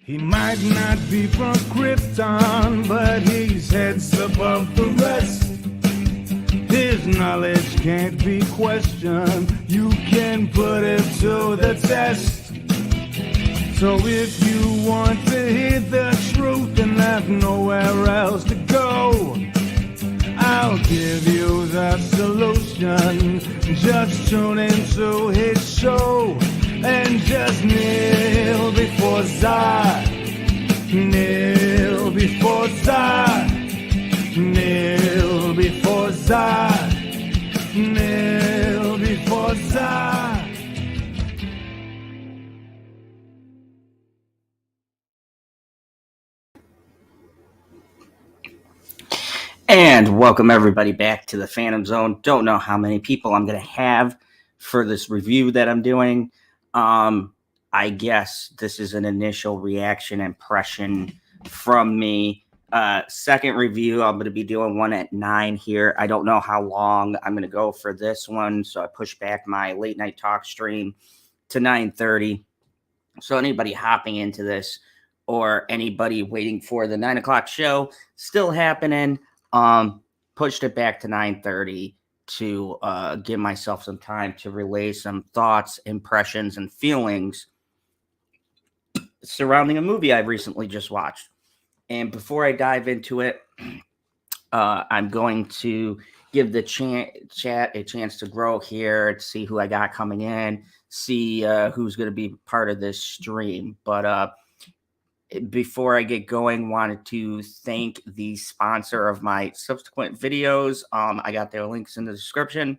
He might not be from Krypton, but he's heads above the rest. His knowledge can't be questioned. You can put it to the test. So if you want to hear the truth and have nowhere else to go, I'll give you the solution. Just tune into his show and just kneel before Zod. Kneel before Zod. Kneel before Zod. Kneel before Zod. And welcome everybody back to the Phantom Zone. Don't know how many people I'm going to have for this review that I'm doing. I guess this is an initial reaction impression from me. Second review, I'm going to be doing one at 9 here. I don't know how long I'm going to go for this one, so I pushed back my late night talk stream to 9:30. So anybody hopping into this or anybody waiting for the 9 o'clock show, still happening. Pushed it back to 9:30 to give myself some time to relay some thoughts, impressions, and feelings surrounding a movie I recently just watched. And before I dive into it, I'm going to give the chat a chance to grow here, to see who I got coming in, see who's going to be part of this stream. But before I get going, wanted to thank the sponsor of my subsequent videos. I got their links in the description.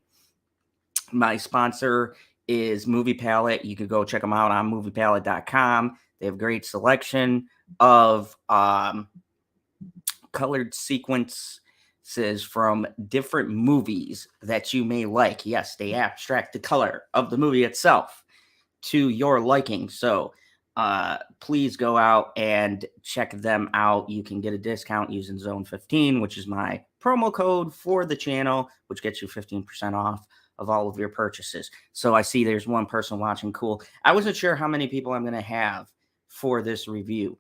My sponsor is Movie Palette. You could go check them out on moviepalette.com. They have great selection of colored sequences from different movies that you may like. Yes, they abstract the color of the movie itself to your liking. So please go out and check them out. You can get a discount using Zone 15, which is my promo code for the channel, which gets you 15% off of all of your purchases. So I see there's one person watching. Cool. I wasn't sure how many people I'm going to have for this review,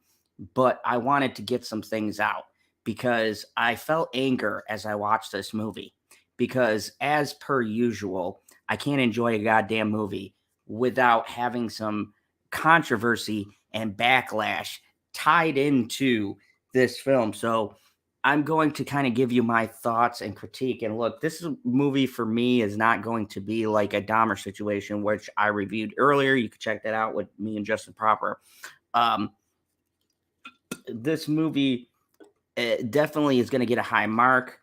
but I wanted to get some things out because I felt anger as I watched this movie, because as per usual, I can't enjoy a goddamn movie without having some controversy and backlash tied into this film. So I'm going to kind of give you my thoughts and critique. And look, this movie for me is not going to be like a Dahmer situation, which I reviewed earlier. You can check that out with me and Justin Proper. This movie definitely is going to get a high mark.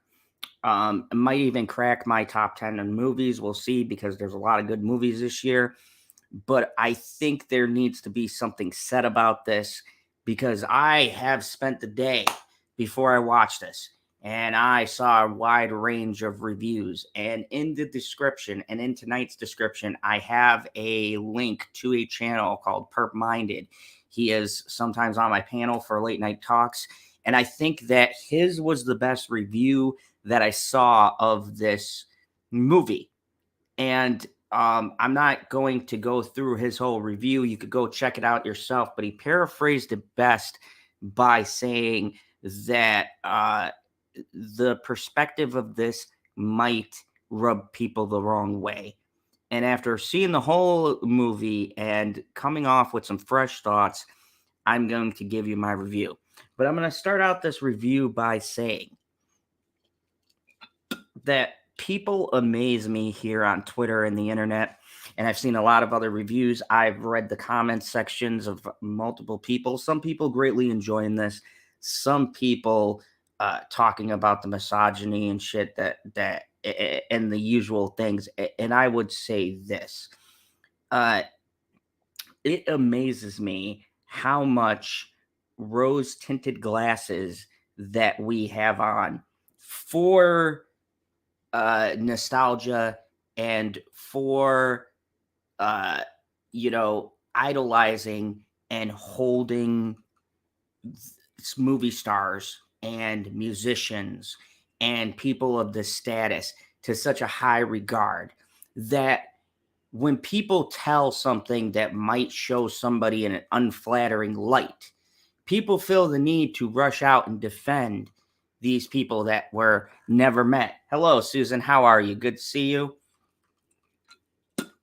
It might even crack my top 10 in movies. We'll see, because there's a lot of good movies this year. But I think there needs to be something said about this, because I have spent the day before I watched this and I saw a wide range of reviews. And in the description, and in tonight's description, I have a link to a channel called PurpMinded. He is sometimes on my panel for late night talks. And I think that his was the best review that I saw of this movie. And I'm not going to go through his whole review. You could go check it out yourself, but he paraphrased it best by saying that the perspective of this might rub people the wrong way. And after seeing the whole movie and coming off with some fresh thoughts, I'm going to give you my review. But I'm going to start out this review by saying that people amaze me here on Twitter and the internet, and I've seen a lot of other reviews. I've read the comment sections of multiple people. Some people greatly enjoying this. Some people talking about the misogyny and shit that and the usual things. And I would say this: it amazes me how much rose-tinted glasses that we have on for nostalgia and for idolizing and holding movie stars and musicians and people of this status to such a high regard, that when people tell something that might show somebody in an unflattering light, people feel the need to rush out and defend these people that were never met. Hello, Susan. How are you? Good to see you.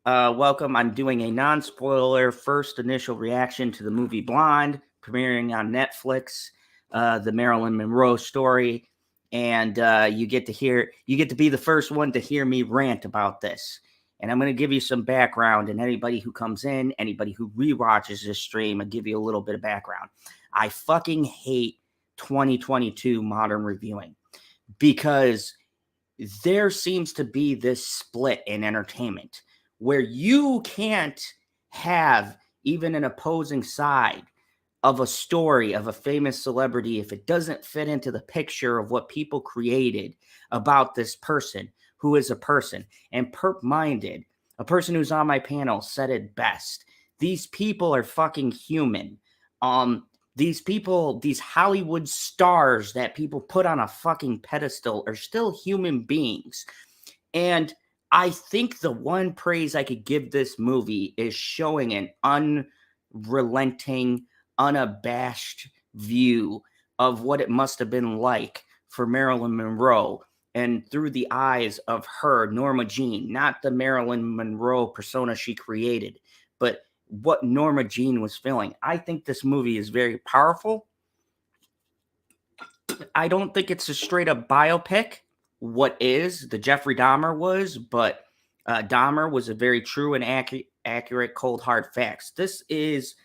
Welcome. I'm doing a non-spoiler first initial reaction to the movie Blonde, premiering on Netflix, the Marilyn Monroe story. And you get to be the first one to hear me rant about this. And I'm going to give you some background, and anybody who comes in, anybody who rewatches this stream, I'll give you a little bit of background. I fucking hate 2022 modern reviewing because there seems to be this split in entertainment where you can't have even an opposing side of a story of a famous celebrity if it doesn't fit into the picture of what people created about this person who is a person. And PurpMinded, a person who's on my panel, said it best. These people are fucking human. These people, these Hollywood stars that people put on a fucking pedestal are still human beings. And I think the one praise I could give this movie is showing an unrelenting, unabashed view of what it must have been like for Marilyn Monroe, and through the eyes of her, Norma Jean, not the Marilyn Monroe persona she created, but what Norma Jean was feeling. I think this movie is very powerful. I don't think it's a straight up biopic. What is the Jeffrey Dahmer was, but Dahmer was a very true and accurate cold hard facts. This is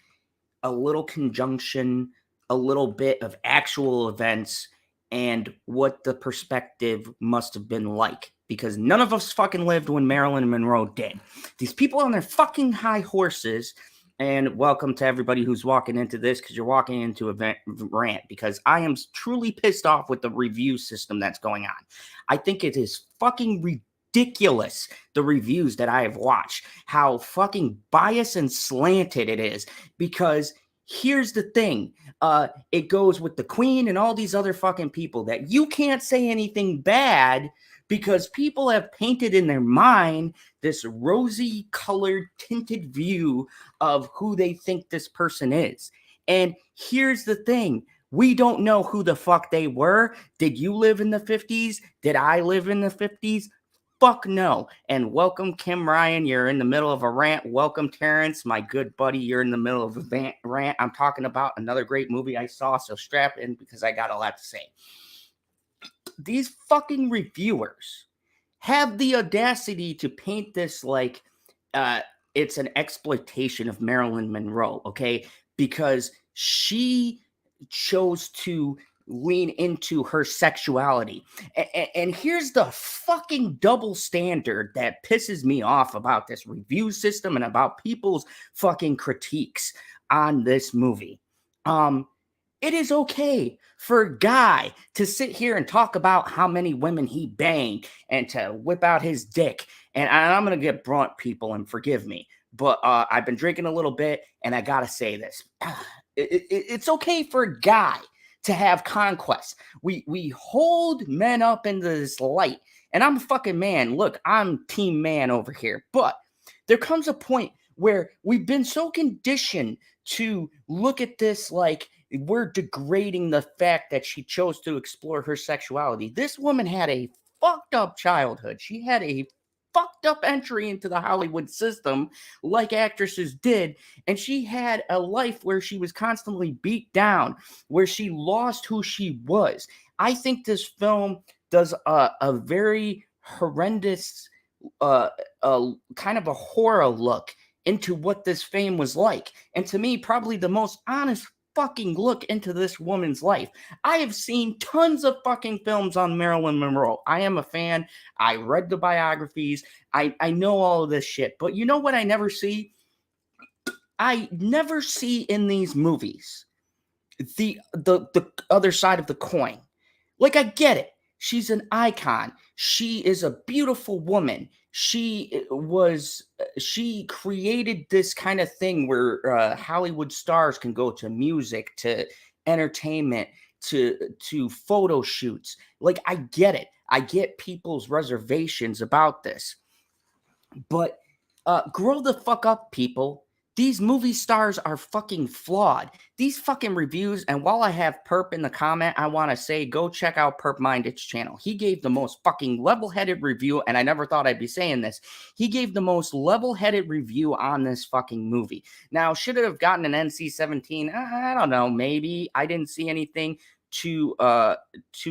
a little conjunction, a little bit of actual events and what the perspective must have been like, because none of us fucking lived when Marilyn Monroe did. These people on their fucking high horses. And welcome to everybody who's walking into this, because you're walking into a rant, because I am truly pissed off with the review system that's going on. I think it is fucking ridiculous, the reviews that I have watched, how fucking biased and slanted it is. Because here's the thing, it goes with the Queen and all these other fucking people that you can't say anything bad because people have painted in their mind this rosy colored tinted view of who they think this person is. And here's the thing. We don't know who the fuck they were. Did you live in the 50s? Did I live in the 50s? Fuck no. And welcome, Kim Ryan. You're in the middle of a rant. Welcome, Terrence, my good buddy. You're in the middle of a rant. I'm talking about another great movie I saw, so strap in because I got a lot to say. These fucking reviewers have the audacity to paint this like it's an exploitation of Marilyn Monroe, okay? Because she chose to lean into her sexuality. And here's the fucking double standard that pisses me off about this review system and about people's fucking critiques on this movie. It is okay for a guy to sit here and talk about how many women he banged and to whip out his dick. And I'm going to get blunt, people, and forgive me, but I've been drinking a little bit, and I got to say this. It's okay for a guy to have conquest. We hold men up into this light, and I'm a fucking man. Look, I'm team man over here. But there comes a point where we've been so conditioned to look at this like we're degrading the fact that she chose to explore her sexuality. This woman had a fucked up childhood. She had a fucked up entry into the Hollywood system like actresses did. And she had a life where she was constantly beat down, where she lost who she was. I think this film does a very horrendous, kind of a horror look into what this fame was like. And to me, probably the most honest fucking look into this woman's life. I have seen tons of fucking films on Marilyn Monroe. I am a fan. I read the biographies. I know all of this shit. But you know what I never see? I never see in these movies the other side of the coin. Like, I get it. She's an icon. She is a beautiful woman. She created this kind of thing where Hollywood stars can go to music, to entertainment, to photo shoots. Like, I get it. I get people's reservations about this. But grow the fuck up, people. These movie stars are fucking flawed. These fucking reviews, and while I have Perp in the comment, I want to say go check out PurpMinded's channel. He gave the most fucking level-headed review, and I never thought I'd be saying this. He gave the most level-headed review on this fucking movie. Now, should it have gotten an NC-17? I don't know, maybe. I didn't see anything too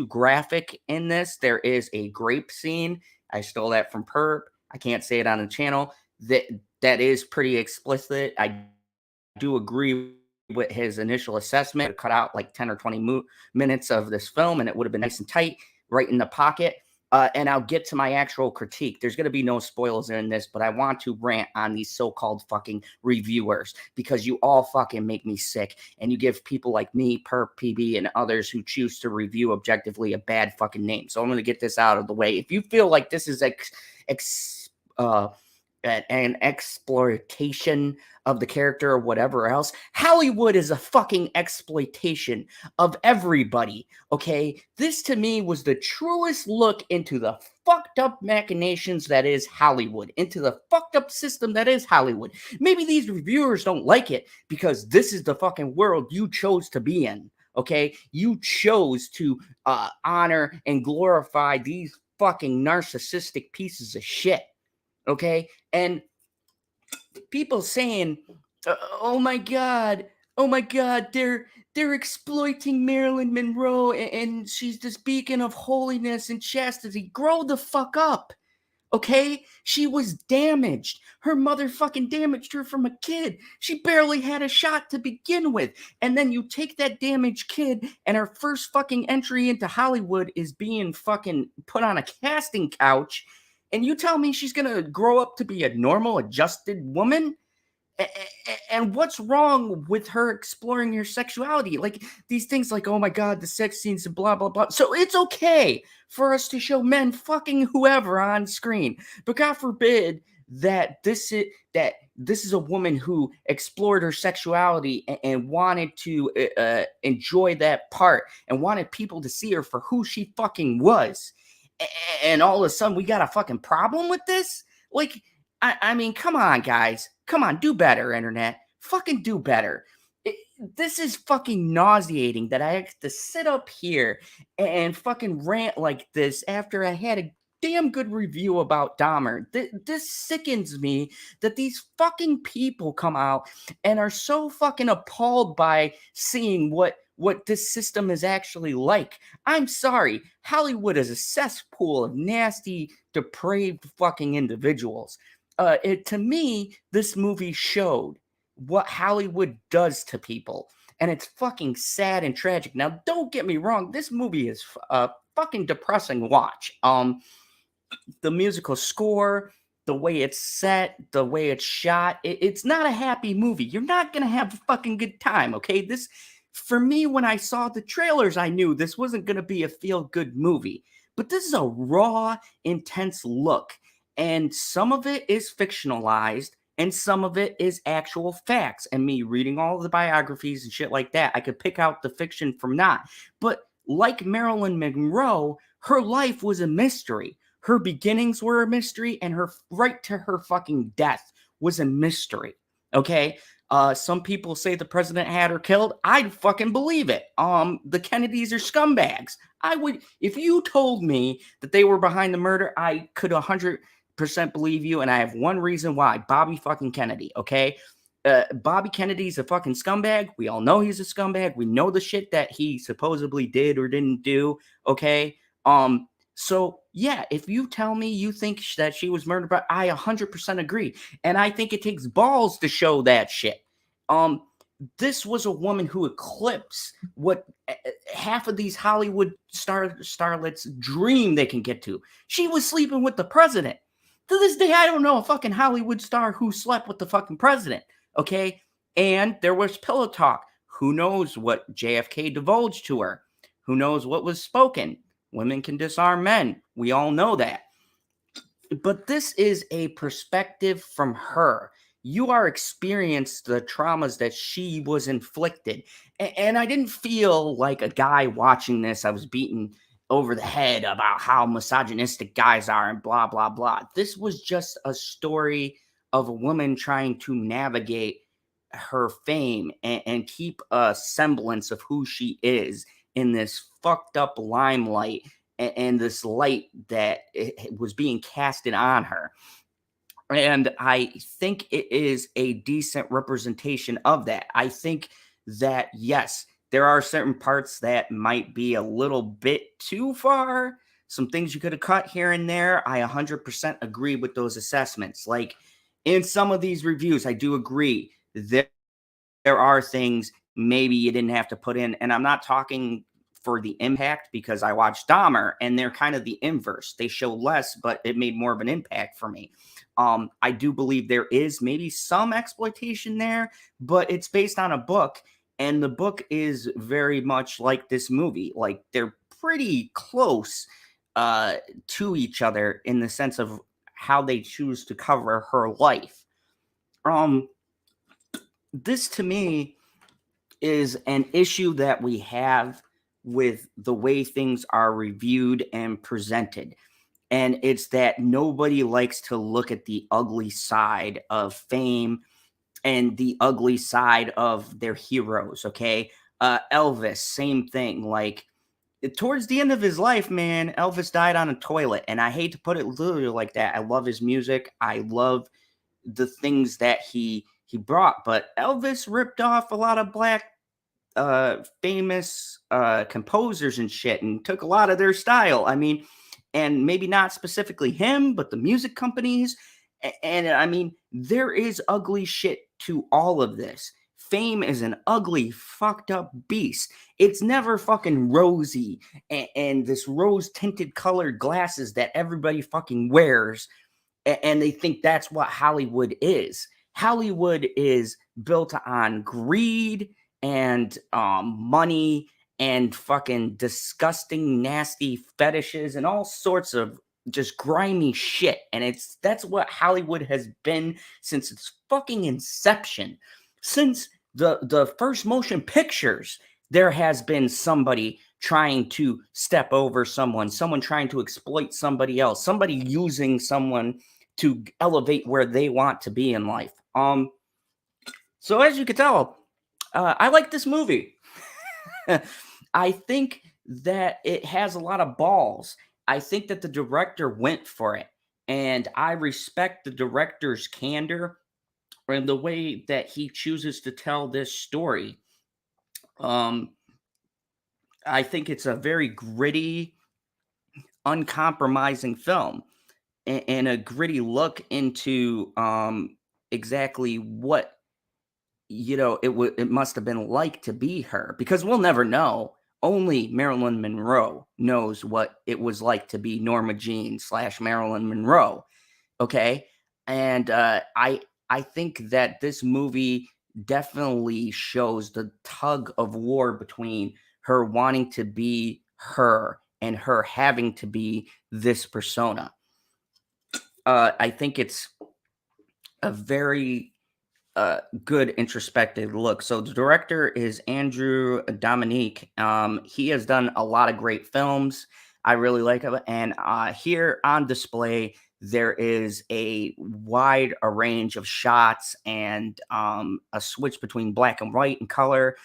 graphic in this. There is a grape scene. I stole that from Perp. I can't say it on the channel. That is pretty explicit. I do agree with his initial assessment. Cut out like 10 or 20 minutes of this film, and it would have been nice and tight, right in the pocket. And I'll get to my actual critique. There's going to be no spoilers in this, but I want to rant on these so-called fucking reviewers because you all fucking make me sick, and you give people like me, Perp, PB, and others who choose to review objectively a bad fucking name. So I'm going to get this out of the way. If you feel like this is an exploitation of the character or whatever else, Hollywood is a fucking exploitation of everybody, okay? This to me was the truest look into the fucked up machinations that is Hollywood, into the fucked up system that is Hollywood. Maybe these reviewers don't like it because this is the fucking world you chose to be in, okay? You chose to honor and glorify these fucking narcissistic pieces of shit. Okay, and people saying, "Oh my God, they're exploiting Marilyn Monroe, and she's this beacon of holiness and chastity." Grow the fuck up, okay? She was damaged. Her mother fucking damaged her from a kid. She barely had a shot to begin with, and then you take that damaged kid, and her first fucking entry into Hollywood is being fucking put on a casting couch. And you tell me she's going to grow up to be a normal, adjusted woman? And what's wrong with her exploring her sexuality? Like, these things like, oh my God, the sex scenes and blah, blah, blah. So it's okay for us to show men fucking whoever on screen. But God forbid that this is a woman who explored her sexuality and wanted to enjoy that part and wanted people to see her for who she fucking was. And all of a sudden we got a fucking problem with this? Like, I mean, come on, guys. Come on, do better, internet. Fucking do better. This is fucking nauseating that I have to sit up here and fucking rant like this after I had a damn good review about Dahmer. This sickens me that these fucking people come out and are so fucking appalled by seeing what this system is actually like. I'm sorry. Hollywood is a cesspool of nasty, depraved fucking individuals. To me, this movie showed what Hollywood does to people. And it's fucking sad and tragic. Now, don't get me wrong. This movie is a fucking depressing watch. The musical score, the way it's set, the way it's shot, it's not a happy movie. You're not going to have a fucking good time, okay? For me, when I saw the trailers, I knew this wasn't going to be a feel-good movie. But this is a raw, intense look. And some of it is fictionalized, and some of it is actual facts. And me reading all of the biographies and shit like that, I could pick out the fiction from not. But like Marilyn Monroe, her life was a mystery. Her beginnings were a mystery, and her right to her fucking death was a mystery. Okay? Some people say the president had her killed. I'd fucking believe it. The Kennedys are scumbags. If you told me that they were behind the murder, I could 100% believe you, and I have one reason why. Bobby fucking Kennedy, okay? Bobby Kennedy's a fucking scumbag. We all know he's a scumbag. We know the shit that he supposedly did or didn't do, okay? So, yeah, if you tell me you think that she was murdered, but I 100% agree. And I think it takes balls to show that shit. This was a woman who eclipsed what half of these Hollywood starlets dream they can get to. She was sleeping with the president. To this day, I don't know a fucking Hollywood star who slept with the fucking president, okay? And there was pillow talk. Who knows what JFK divulged to her? Who knows what was spoken? Women can disarm men. We all know that. But this is a perspective from her. You are experienced the traumas that she was inflicted. And I didn't feel like a guy watching this. I was beaten over the head about how misogynistic guys are and blah, blah, blah. This was just a story of a woman trying to navigate her fame and keep a semblance of who she is in this fucked up limelight and this light that it was being casted on her. And I think it is a decent representation of that. I think that, yes, there are certain parts that might be a little bit too far. Some things you could have cut here and there. I 100% agree with those assessments. Like in some of these reviews, I do agree that there are things maybe you didn't have to put in. And I'm not talking for the impact because I watched Dahmer and they're kind of the inverse. They show less, but it made more of an impact for me. I do believe there is maybe some exploitation there, but it's based on a book, and the book is very much like this movie. Like they're pretty close to each other in the sense of how they choose to cover her life. This to me is an issue that we have with the way things are reviewed and presented. And it's that nobody likes to look at the ugly side of fame and the ugly side of their heroes. Okay. Elvis, same thing. Like towards the end of his life, man, Elvis died on a toilet. And I hate to put it literally like that. I love his music. I love the things that he brought, but Elvis ripped off a lot of black famous composers and shit and took a lot of their style. I mean, and maybe not specifically him, but the music companies. And I mean, there is ugly shit to all of this. Fame is an ugly, fucked up beast. It's never fucking rosy and this rose tinted colored glasses that everybody fucking wears. And they think that's what Hollywood is. Hollywood is built on greed and money and fucking disgusting, nasty fetishes and all sorts of just grimy shit. And that's what Hollywood has been since its fucking inception. Since the first motion pictures, there has been somebody trying to step over someone trying to exploit somebody else, somebody using someone to elevate where they want to be in life. So as you can tell, I like this movie. I think that it has a lot of balls. I think that the director went for it. And I respect the director's candor and the way that he chooses to tell this story. I think it's a very gritty, uncompromising film and a gritty look into exactly what it must have been like to be her, because we'll never know. Only Marilyn Monroe knows what it was like to be Norma Jean / Marilyn Monroe. Okay. And I think that this movie definitely shows the tug of war between her wanting to be her and her having to be this persona. I think it's a very good introspective look. So the director is Andrew Dominique. He has done a lot of great films. I really like it. And here on display, there is a wide range of shots and a switch between black and white and color.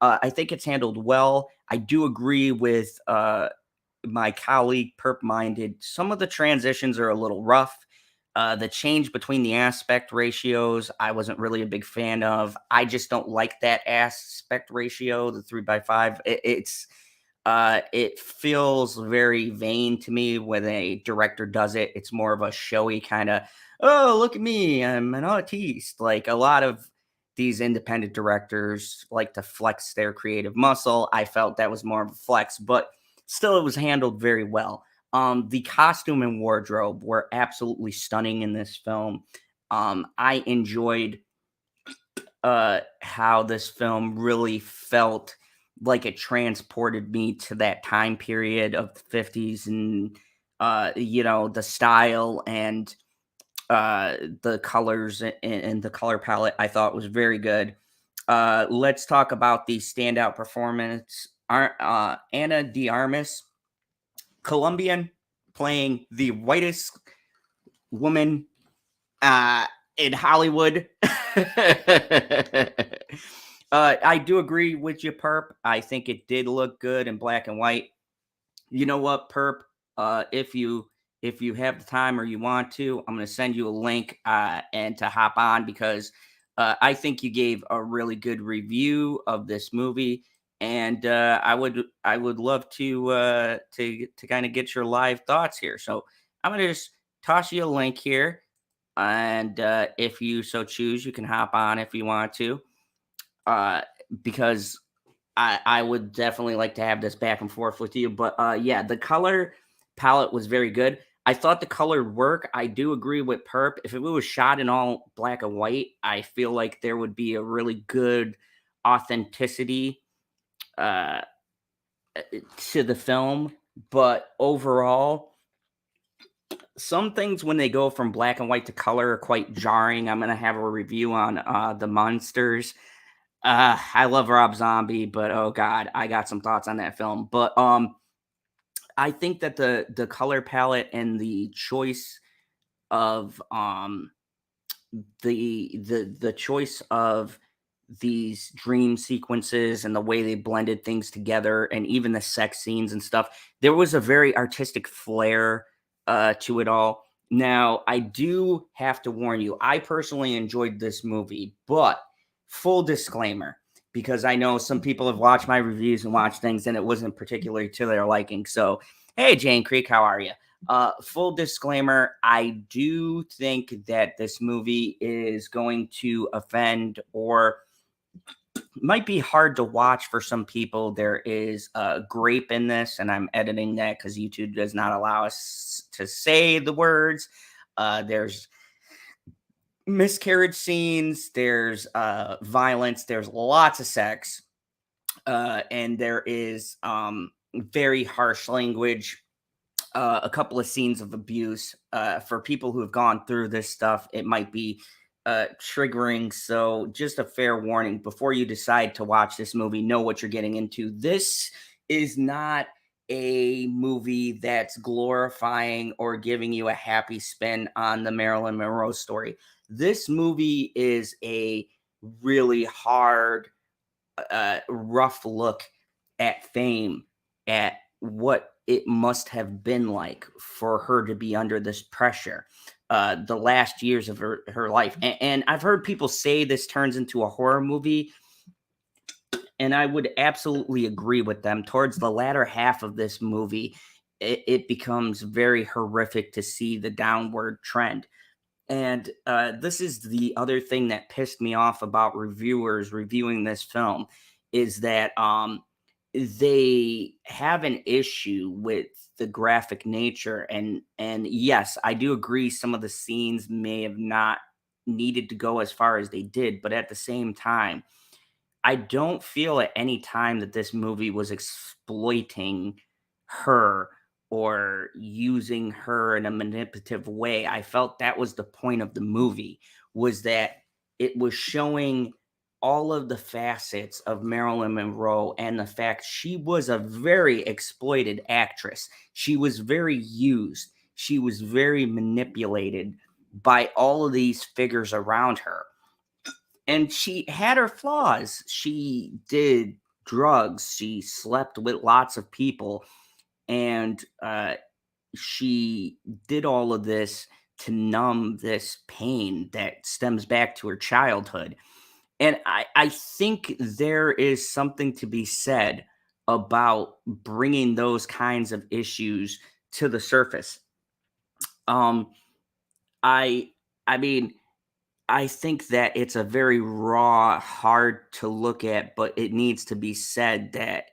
I think it's handled well. I do agree with my colleague, PurpMinded. Some of the transitions are a little rough. The change between the aspect ratios, I wasn't really a big fan of. I just don't like that aspect ratio, the 3:5. It feels very vain to me when a director does it. It's more of a showy kind of, oh, look at me, I'm an artiste. Like a lot of these independent directors like to flex their creative muscle. I felt that was more of a flex, but still it was handled very well. The costume and wardrobe were absolutely stunning in this film. I enjoyed how this film really felt like it transported me to that time period of the 50s and, the style and the colors and the color palette I thought was very good. Let's talk about the standout performance. Anna de Armas, Colombian, playing the whitest woman in Hollywood. I do agree with you, Perp. I think it did look good in black and white. You know what, Perp? If you have the time or you want to, I'm going to send you a link and to hop on, because I think you gave a really good review of this movie, and I would love to kind of get your live thoughts here. So I'm going to just toss you a link here, and if you so choose, you can hop on if you want to, uh, because I would definitely like to have this back and forth with you. But yeah, the color palette was very good. I thought the color would work. I do agree with Perp. If it was shot in all black and white, I feel like there would be a really good authenticity uh, to the film. But overall, some things when they go from black and white to color are quite jarring. I'm going to have a review on the monsters. I love Rob Zombie, but oh god, I got some thoughts on that film. But I think that the color palette and the choice of the choice of these dream sequences and the way they blended things together, and even the sex scenes and stuff, there was a very artistic flair to it all. Now, I do have to warn you, I personally enjoyed this movie, but full disclaimer, because I know some people have watched my reviews and watched things and it wasn't particularly to their liking. So, hey, Jane Creek, how are you? Full disclaimer, I do think that this movie is going to offend, or might be hard to watch for some people. There is grape in this, and I'm editing that because YouTube does not allow us to say the words. There's miscarriage scenes, there's violence, there's lots of sex, and there is very harsh language, a couple of scenes of abuse. For people who have gone through this stuff, it might be triggering. So, just a fair warning before you decide to watch this movie, know what you're getting into. This is not a movie that's glorifying or giving you a happy spin on the Marilyn Monroe story. This movie is a really hard, rough look at fame, at what it must have been like for her to be under this pressure, the last years of her life. And I've heard people say this turns into a horror movie, and I would absolutely agree with them. Towards the latter half of this movie, it becomes very horrific to see the downward trend. And this is the other thing that pissed me off about reviewers reviewing this film, is that they have an issue with the graphic nature. And yes, I do agree some of the scenes may have not needed to go as far as they did, but at the same time, I don't feel at any time that this movie was exploiting her or using her in a manipulative way. I felt that was the point of the movie, was that it was showing all of the facets of Marilyn Monroe and the fact she was a very exploited actress. She was very used. She was very manipulated by all of these figures around her, and she had her flaws. She did drugs. She slept with lots of people, and she did all of this to numb this pain that stems back to her childhood. And I think there is something to be said about bringing those kinds of issues to the surface. Um, I, I mean, I think that it's a very raw, hard to look at, but it needs to be said that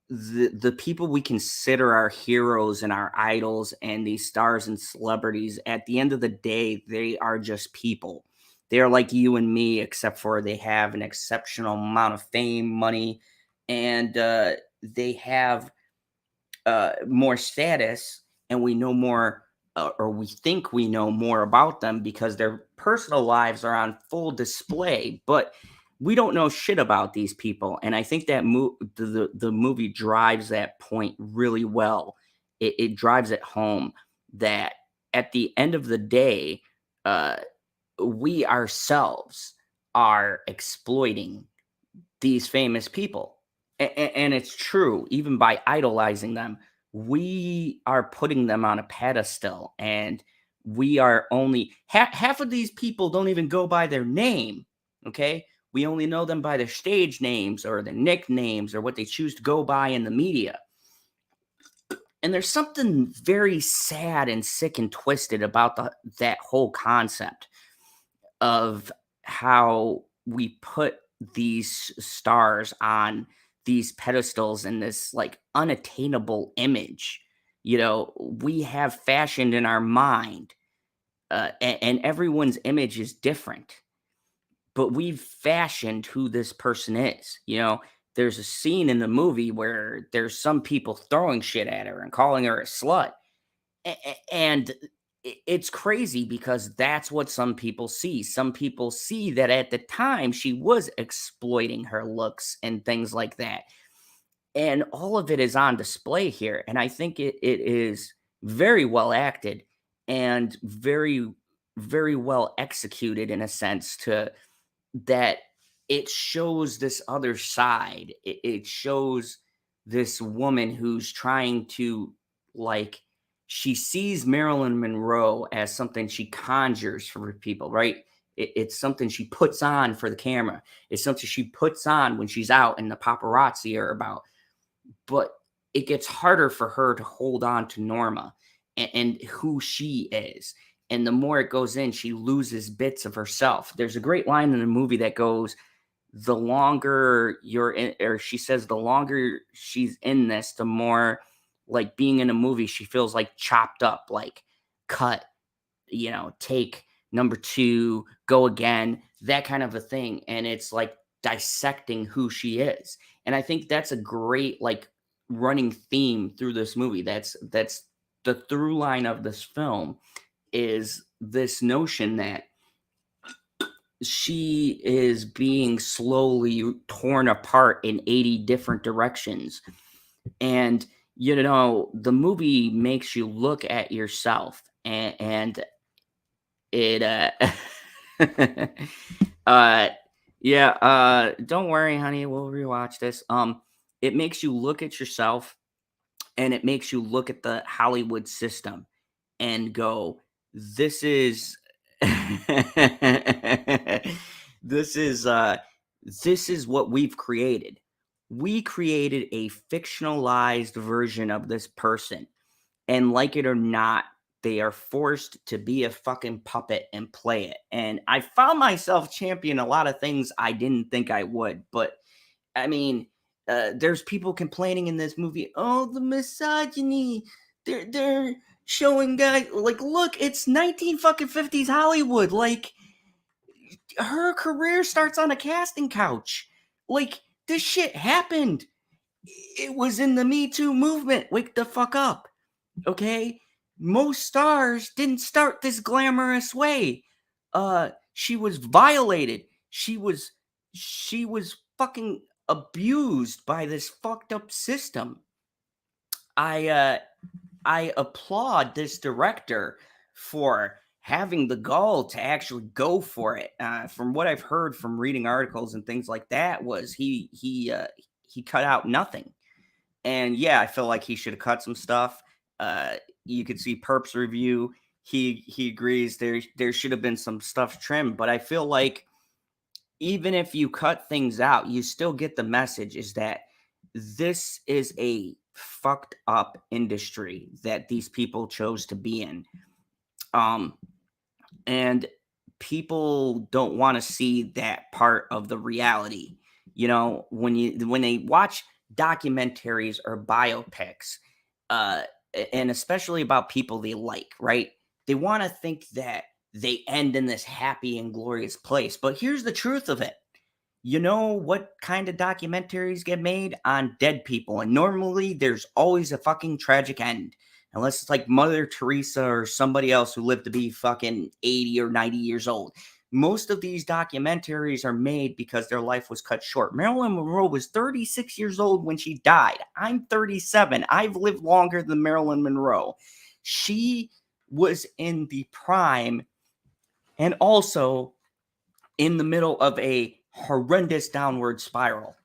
the people we consider our heroes and our idols and these stars and celebrities, at the end of the day, they are just people. They are like you and me, except for they have an exceptional amount of fame, money, and they have more status, and we know more, or we think we know more about them because their personal lives are on full display, but we don't know shit about these people. And I think that the movie drives that point really well. It drives it home that at the end of the day, uh, we ourselves are exploiting these famous people. And it's true, even by idolizing them, we are putting them on a pedestal, and we are only half of these people don't even go by their name. Okay. We only know them by their stage names or their nicknames or what they choose to go by in the media. And there's something very sad and sick and twisted about that whole concept of how we put these stars on these pedestals in this like unattainable image. We have fashioned in our mind, and everyone's image is different, but we've fashioned who this person is. There's a scene in the movie where there's some people throwing shit at her and calling her a slut. And it's crazy because that's what some people see. Some people see that at the time she was exploiting her looks and things like that. And all of it is on display here. And I think it is very well acted and very, very well executed in a sense to that it shows this other side. It shows this woman who's trying to, like, she sees Marilyn Monroe as something she conjures for people, right? It's something she puts on for the camera. It's something she puts on when she's out and the paparazzi are about. But it gets harder for her to hold on to Norma and who she is. And the more it goes in, she loses bits of herself. There's a great line in the movie that goes, the longer you're in, or she says, the longer she's in this, the more like being in a movie, she feels like chopped up, like cut, take number 2, go again, that kind of a thing. And it's like dissecting who she is. And I think that's a great, like, running theme through this movie. That's the through line of this film, is this notion that she is being slowly torn apart in 80 different directions. And, the movie makes you look at yourself and it, don't worry, honey, we'll rewatch this. It makes you look at yourself, and it makes you look at the Hollywood system and go, this is this is what we've created. We created a fictionalized version of this person, and like it or not, they are forced to be a fucking puppet and play it. And I found myself championing a lot of things I didn't think I would, but I mean, there's people complaining in this movie, oh, the misogyny. They're showing guys, like, look, it's 1950s Hollywood. Like, her career starts on a casting couch. Like, this shit happened. It was in the Me Too movement. Wake the fuck up. Okay? Most stars didn't start this glamorous way. She was violated. She was fucking abused by this fucked up system. I applaud this director for having the gall to actually go for it. From what I've heard from reading articles and things like that, was he cut out nothing. And yeah, I feel like he should have cut some stuff. You could see Perp's review. He agrees there should have been some stuff trimmed, but I feel like even if you cut things out, you still get the message, is that this is a fucked up industry that these people chose to be in. And people don't want to see that part of the reality. When they watch documentaries or biopics, and especially about people they like, right? They want to think that they end in this happy and glorious place. But here's the truth of it. You know what kind of documentaries get made? On dead people. And normally there's always a fucking tragic end. Unless it's like Mother Teresa or somebody else who lived to be fucking 80 or 90 years old. Most of these documentaries are made because their life was cut short. Marilyn Monroe was 36 years old when she died. I'm 37. I've lived longer than Marilyn Monroe. She was in the prime and also in the middle of a horrendous downward spiral.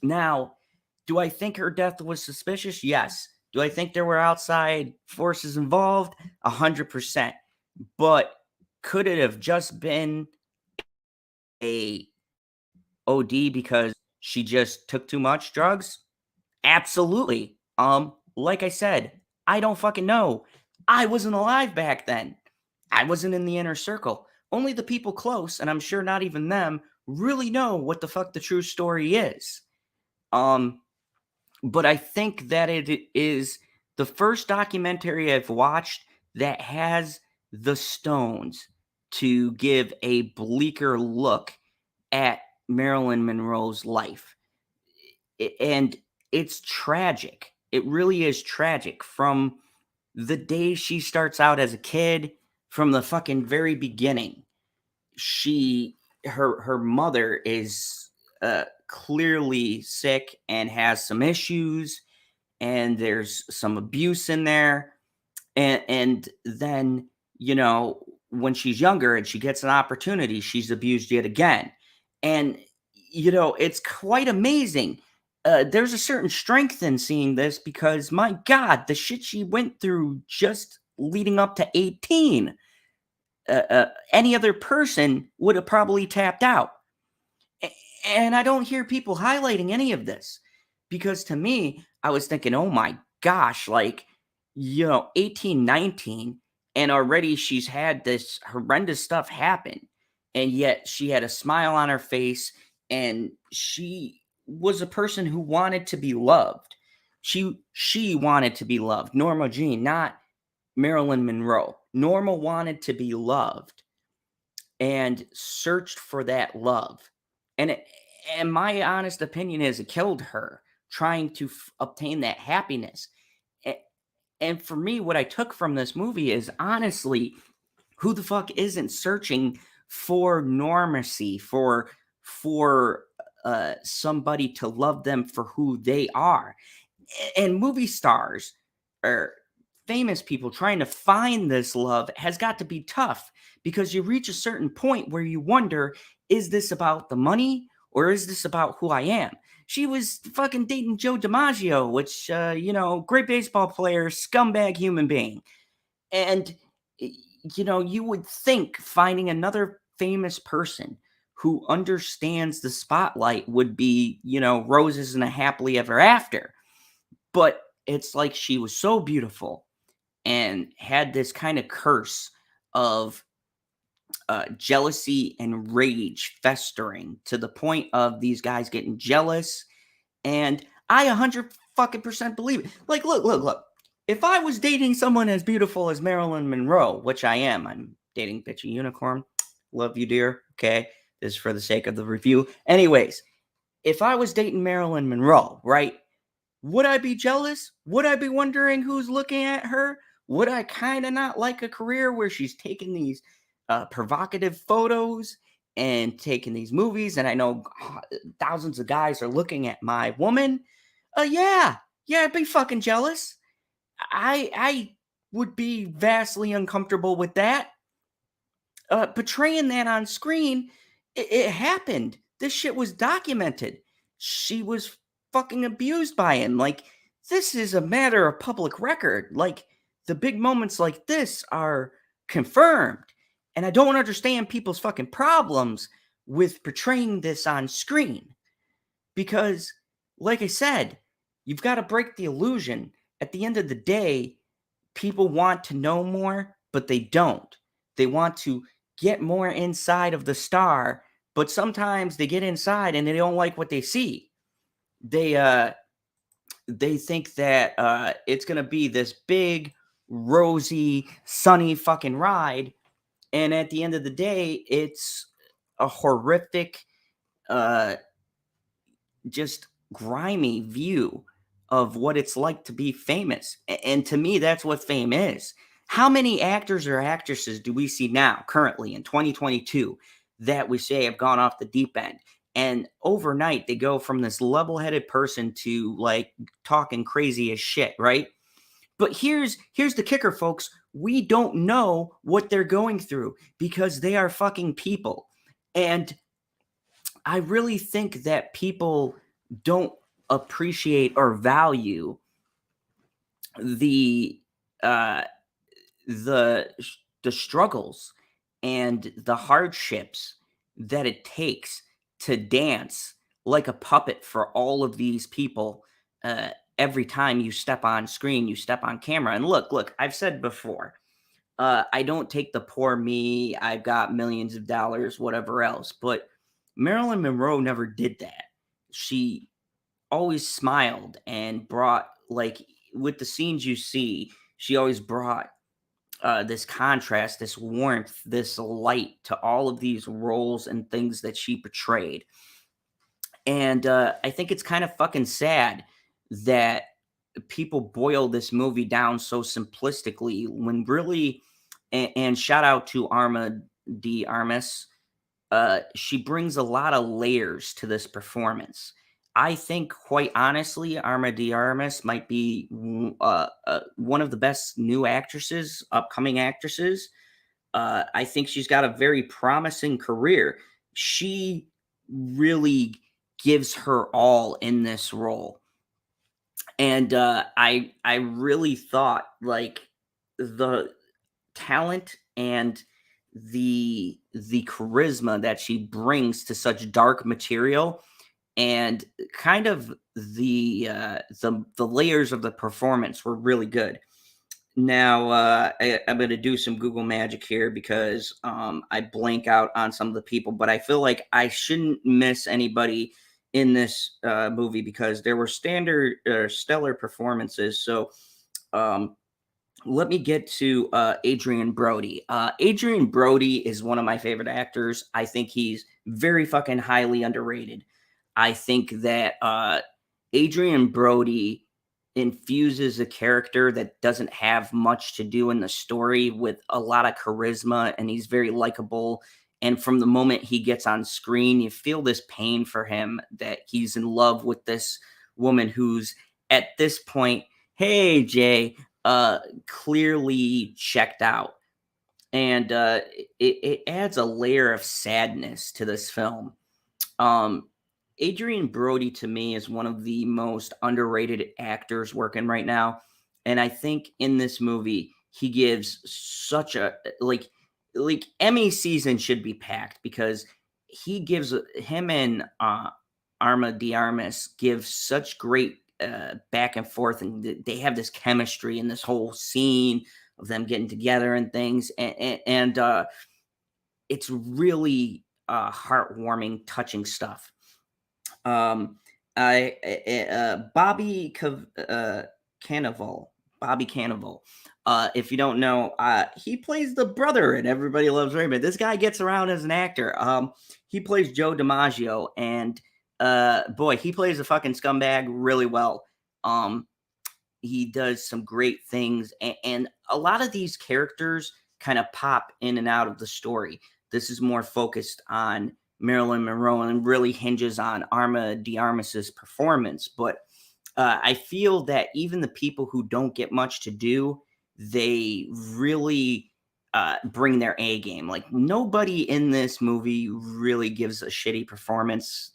Now, do I think her death was suspicious? Yes. Do I think there were outside forces involved? 100%. But could it have just been a OD because she just took too much drugs? Absolutely. Like I said, I don't fucking know. I wasn't alive back then. I wasn't in the inner circle. Only the people close, and I'm sure not even them, really know what the fuck the true story is. But I think that it is the first documentary I've watched that has the stones to give a bleaker look at Marilyn Monroe's life. And it's tragic. It really is tragic. From the day she starts out as a kid, from the fucking very beginning, her mother is clearly sick and has some issues, and there's some abuse in there, and then, you know, when she's younger and she gets an opportunity, she's abused yet again. And, you know, it's quite amazing. There's a certain strength in seeing this because, my God, the shit she went through just leading up to 18. Any other person would have probably tapped out. And I don't hear people highlighting any of this, because to me, I was thinking, oh my gosh, like, you know, 18, 19, and already she's had this horrendous stuff happen. And yet she had a smile on her face, and she was a person who wanted to be loved. She wanted to be loved. Norma Jean, not Marilyn Monroe. Norma wanted to be loved and searched for that love. And my honest opinion is it killed her trying to obtain that happiness. And for me, what I took from this movie is, honestly, who the fuck isn't searching for normacy, for somebody to love them for who they are? And movie stars or famous people trying to find this love has got to be tough, because you reach a certain point where you wonder, is this about the money or is this about who I am? She was fucking dating Joe DiMaggio, which, you know, great baseball player, scumbag human being. And, you know, you would think finding another famous person who understands the spotlight would be, you know, roses and a happily ever after. But it's like she was so beautiful and had this kind of curse of jealousy and rage festering to the point of these guys getting jealous. And I 100% believe it. Like, look. If I was dating someone as beautiful as Marilyn Monroe, which I am, I'm dating Bitchy Unicorn. Love you, dear. Okay. This is for the sake of the review. Anyways, if I was dating Marilyn Monroe, right? Would I be jealous? Would I be wondering who's looking at her? Would I kind of not like a career where she's taking these provocative photos and taking these movies, and I know thousands of guys are looking at my woman? Yeah, I'd be fucking jealous. I would be vastly uncomfortable with that. Portraying that on screen, it happened. This shit was documented. She was fucking abused by him. Like, this is a matter of public record. Like, the big moments like this are confirmed. And I don't understand people's fucking problems with portraying this on screen. Because, like I said, you've got to break the illusion. At the end of the day, people want to know more, but they don't. They want to get more inside of the star, but sometimes they get inside and they don't like what they see. They think that it's gonna be this big, rosy, sunny fucking ride, and at the end of the day, it's a horrific, just grimy view of what it's like to be famous. And to me, that's what fame is. How many actors or actresses do we see now, currently in 2022, that we say have gone off the deep end? And overnight, they go from this level-headed person to, like, talking crazy as shit, right? But here's the kicker, folks. We don't know what they're going through because they are fucking people. And I really think that people don't appreciate or value the uh the the struggles and the hardships that it takes to dance like a puppet for all of these people. Every time you step on screen, you step on camera. And look, I've said before, I don't take the poor me, I've got millions of dollars, whatever else. But Marilyn Monroe never did that. She always smiled and brought, like, with the scenes you see, she always brought this contrast, this warmth, this light to all of these roles and things that she portrayed. And I think it's kind of fucking sad that people boil this movie down so simplistically when really, and shout out to Armas, she brings a lot of layers to this performance. I think, quite honestly, Armas might be one of the best new actresses, upcoming actresses. I think she's got a very promising career. She really gives her all in this role, and I really thought, like, the talent and the charisma that she brings to such dark material, and kind of the layers of the performance were really good. Now, I'm going to do some Google magic here because I blank out on some of the people, but I feel like I shouldn't miss anybody in this movie because there were stellar performances. So um, let me get to Adrian Brody. Adrian Brody is one of my favorite actors. I think he's very fucking highly underrated. I think that Adrian Brody infuses a character that doesn't have much to do in the story with a lot of charisma, and he's very likable. And from the moment he gets on screen, you feel this pain for him, that he's in love with this woman who's at this point, hey Jay, clearly checked out. And it adds a layer of sadness to this film. Um, Adrian Brody, to me, is one of the most underrated actors working right now. And I think in this movie, he gives such a, like Emmy season should be packed because he gives, him and Arma de Armas give such great back and forth, and they have this chemistry in this whole scene of them getting together and things. And it's really heartwarming, touching stuff. Um, Cannavale, Bobby Cannavale. If you don't know, he plays the brother in Everybody Loves Raymond. This guy gets around as an actor. He plays Joe DiMaggio, and boy, he plays a fucking scumbag really well. He does some great things, and a lot of these characters kind of pop in and out of the story. This is more focused on Marilyn Monroe and really hinges on Arma de Armas's performance. But I feel that even the people who don't get much to do, they really bring their A game. Like, nobody in this movie really gives a shitty performance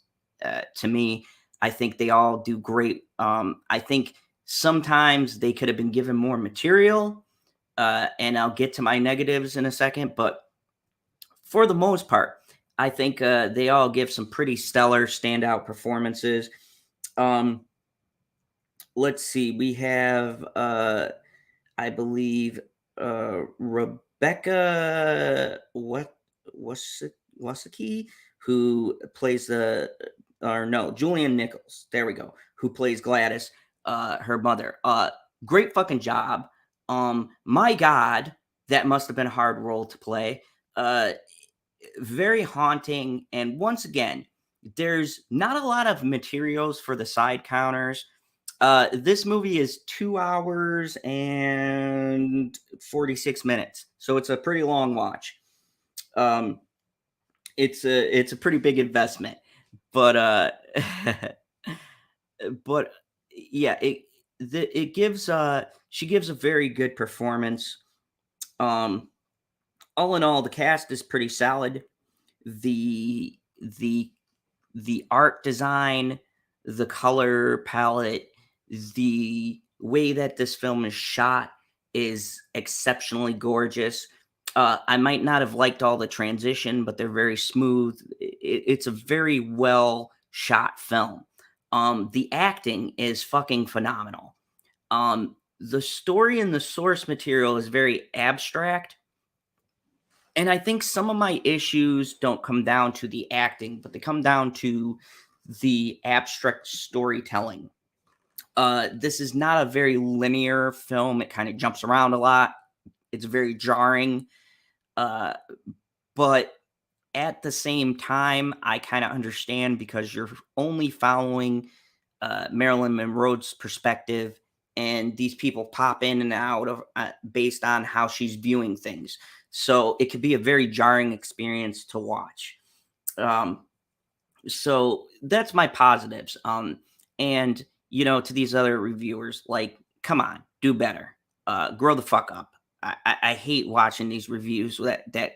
to me. I think they all do great. I think sometimes they could have been given more material, and I'll get to my negatives in a second. But for the most part, I think they all give some pretty stellar standout performances. Let's see. We have, I believe, Rebecca Wasicki, who plays Julian Nichols. There we go. Who plays Gladys, her mother. Great fucking job. My God, that must have been a hard role to play. Very haunting. And once again, there's not a lot of materials for the side counters. This movie is 2 hours and 46 minutes, so it's a pretty long watch. It's a pretty big investment, but but yeah, it gives she gives a very good performance. All in all, the cast is pretty solid. The art design, the color palette, the way that this film is shot is exceptionally gorgeous. I might not have liked all the transition, but they're very smooth. It's a very well shot film. The acting is fucking phenomenal. The story and the source material is very abstract. And I think some of my issues don't come down to the acting, but they come down to the abstract storytelling. This is not a very linear film. It kind of jumps around a lot. It's very jarring. But at the same time, I kind of understand because you're only following Marilyn Monroe's perspective, and these people pop in and out of based on how she's viewing things. So it could be a very jarring experience to watch. So that's my positives. And to these other reviewers, like, come on, do better. Grow the fuck up. I hate watching these reviews that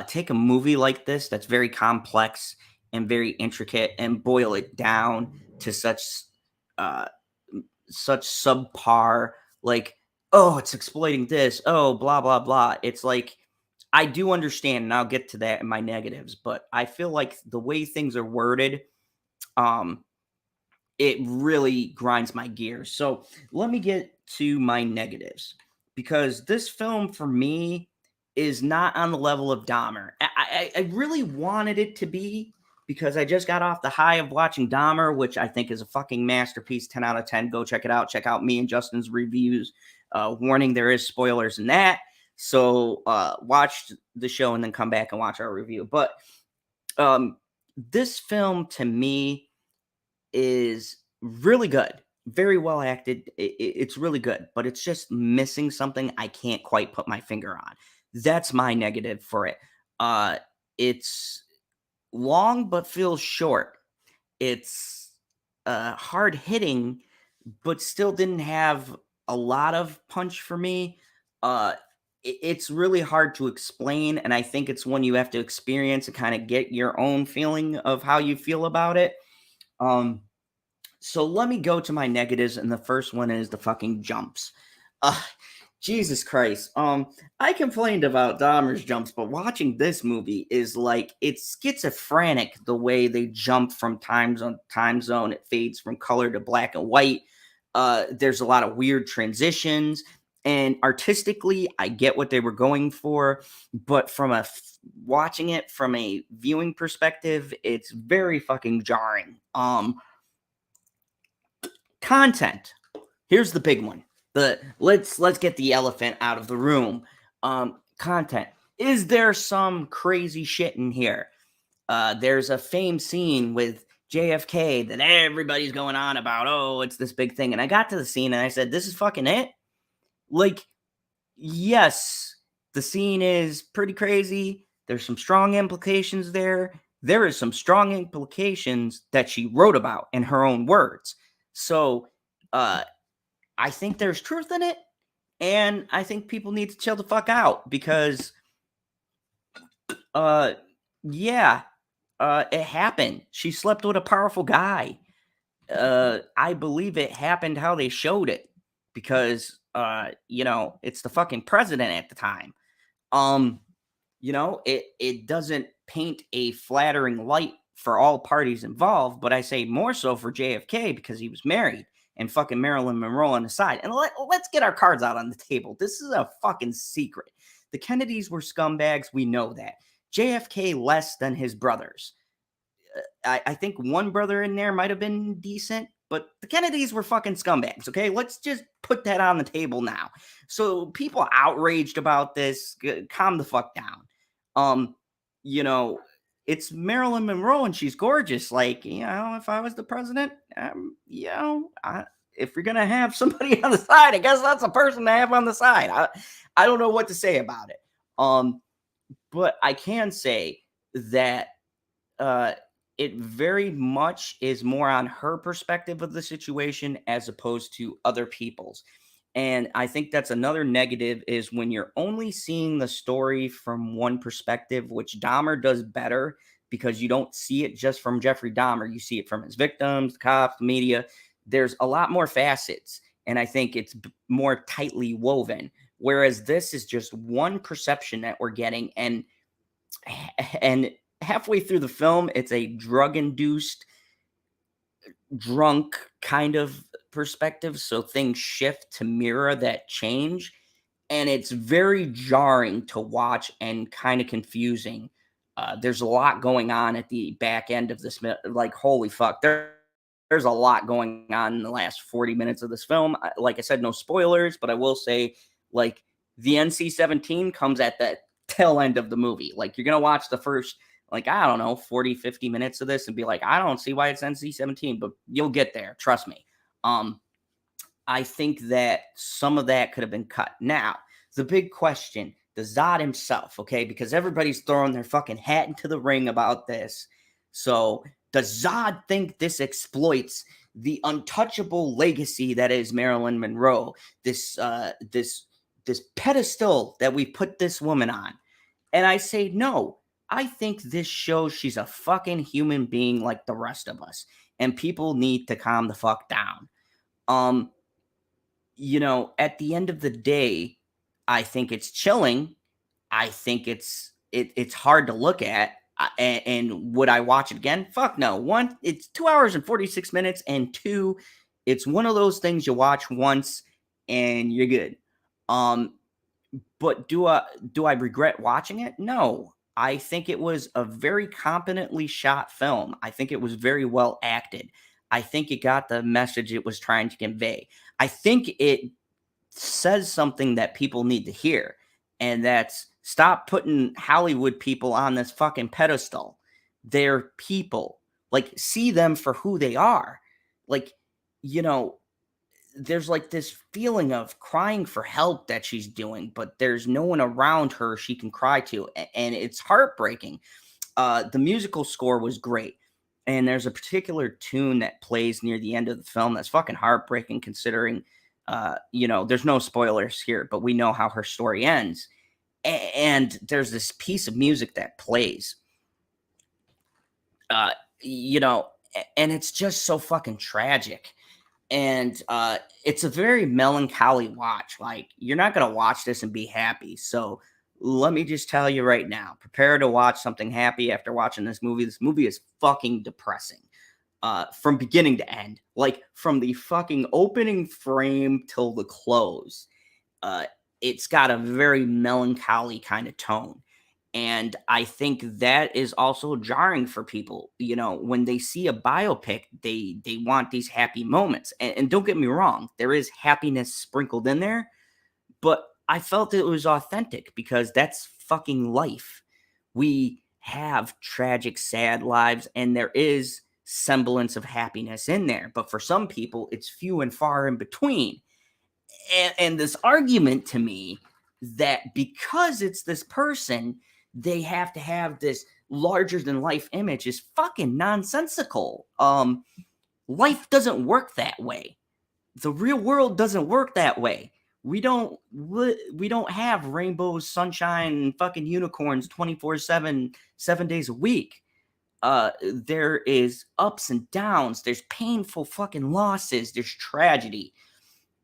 take a movie like this that's very complex and very intricate and boil it down to such subpar, like, oh, it's exploiting this, oh, blah blah blah. It's like, I do understand, and I'll get to that in my negatives, but I feel like the way things are worded, it really grinds my gears. So let me get to my negatives, because this film for me is not on the level of Dahmer. I really wanted it to be, because I just got off the high of watching Dahmer, which I think is a fucking masterpiece, 10 out of 10. Go check it out. Check out me and Justin's reviews. Warning, there is spoilers in that. So watch the show and then come back and watch our review. But this film, to me, is really good. Very well acted. It's really good, but it's just missing something I can't quite put my finger on. That's my negative for it. It's long but feels short. It's hard hitting, but still didn't have a lot of punch for me. It's really hard to explain, and I think it's one you have to experience and kind of get your own feeling of how you feel about it. So let me go to my negatives, and the first one is the fucking jumps. Jesus Christ. I complained about Dahmer's jumps, but watching this movie is like, it's schizophrenic the way they jump from time zone to time zone. It fades from color to black and white. There's a lot of weird transitions, and artistically, I get what they were going for, but from watching it from a viewing perspective, it's very fucking jarring. Content. Here's the big one. Let's get the elephant out of the room. Content. Is there some crazy shit in here? There's a famed scene with JFK that everybody's going on about. Oh, it's this big thing. And I got to the scene and I said, this is fucking it? Like, yes, the scene is pretty crazy. There's some strong implications there. There is some strong implications that she wrote about in her own words. So, I think there's truth in it, and I think people need to chill the fuck out, because, it happened. She slept with a powerful guy. I believe it happened how they showed it, because, it's the fucking president at the time. It doesn't paint a flattering light for all parties involved, but I say more so for JFK, because he was married. And fucking Marilyn Monroe on the side. And let's get our cards out on the table. This is a fucking secret. The Kennedys were scumbags. We know that. JFK less than his brothers. I think one brother in there might have been decent, but the Kennedys were fucking scumbags, okay? Let's just put that on the table now. So people outraged about this, calm the fuck down. It's Marilyn Monroe and she's gorgeous. Like, if I was the president, if you're going to have somebody on the side, I guess that's a person to have on the side. I don't know what to say about it. But I can say that it very much is more on her perspective of the situation as opposed to other people's. And I think that's another negative is when you're only seeing the story from one perspective, which Dahmer does better because you don't see it just from Jeffrey Dahmer. You see it from his victims, the cops, the media. There's a lot more facets. And I think it's more tightly woven. Whereas this is just one perception that we're getting. And halfway through the film, it's a drug-induced, drunk kind of perspective. So things shift to mirror that change. And it's very jarring to watch and kind of confusing. There's a lot going on at the back end of this. Like, holy fuck. There's a lot going on in the last 40 minutes of this film. Like I said, no spoilers, but I will say, like, the NC-17 comes at the tail end of the movie. Like, you're going to watch the first, like, I don't know, 40, 50 minutes of this and be like, I don't see why it's NC-17, but you'll get there. Trust me. I think that some of that could have been cut. Now, the big question, the Zod himself, okay, because everybody's throwing their fucking hat into the ring about this. So, does Zod think this exploits the untouchable legacy that is Marilyn Monroe? This pedestal that we put this woman on? And I say no. I think this shows she's a fucking human being like the rest of us, and people need to calm the fuck down. At the end of the day, I think it's chilling. I think it's hard to look at. And would I watch it again? Fuck no. One, it's 2 hours and 46 minutes, and two, it's one of those things you watch once and you're good. But do I regret watching it? No. I think it was a very competently shot film. I think it was very well acted. I think it got the message it was trying to convey. I think it says something that people need to hear, and that's stop putting Hollywood people on this fucking pedestal. They're people. Like, see them for who they are. Like, there's like this feeling of crying for help that she's doing, but there's no one around her she can cry to, and it's heartbreaking. The musical score was great, and there's a particular tune that plays near the end of the film that's fucking heartbreaking, considering, there's no spoilers here, but we know how her story ends, and there's this piece of music that plays, uh, you know, and it's just so fucking tragic. And it's a very melancholy watch. Like, you're not going to watch this and be happy. So let me just tell you right now, prepare to watch something happy after watching this movie. This movie is fucking depressing from beginning to end. Like, from the fucking opening frame till the close. It's got a very melancholy kind of tone. And I think that is also jarring for people. When they see a biopic, they want these happy moments. And don't get me wrong, there is happiness sprinkled in there, but I felt it was authentic because that's fucking life. We have tragic, sad lives, and there is semblance of happiness in there. But for some people, it's few and far in between. And this argument to me that because it's this person, they have to have this larger than life image is fucking nonsensical. Life doesn't work that way. The real world doesn't work that way. We don't have rainbows, sunshine, and fucking unicorns 24/7, 7 days a week. There is ups and downs. There's painful fucking losses. There's tragedy.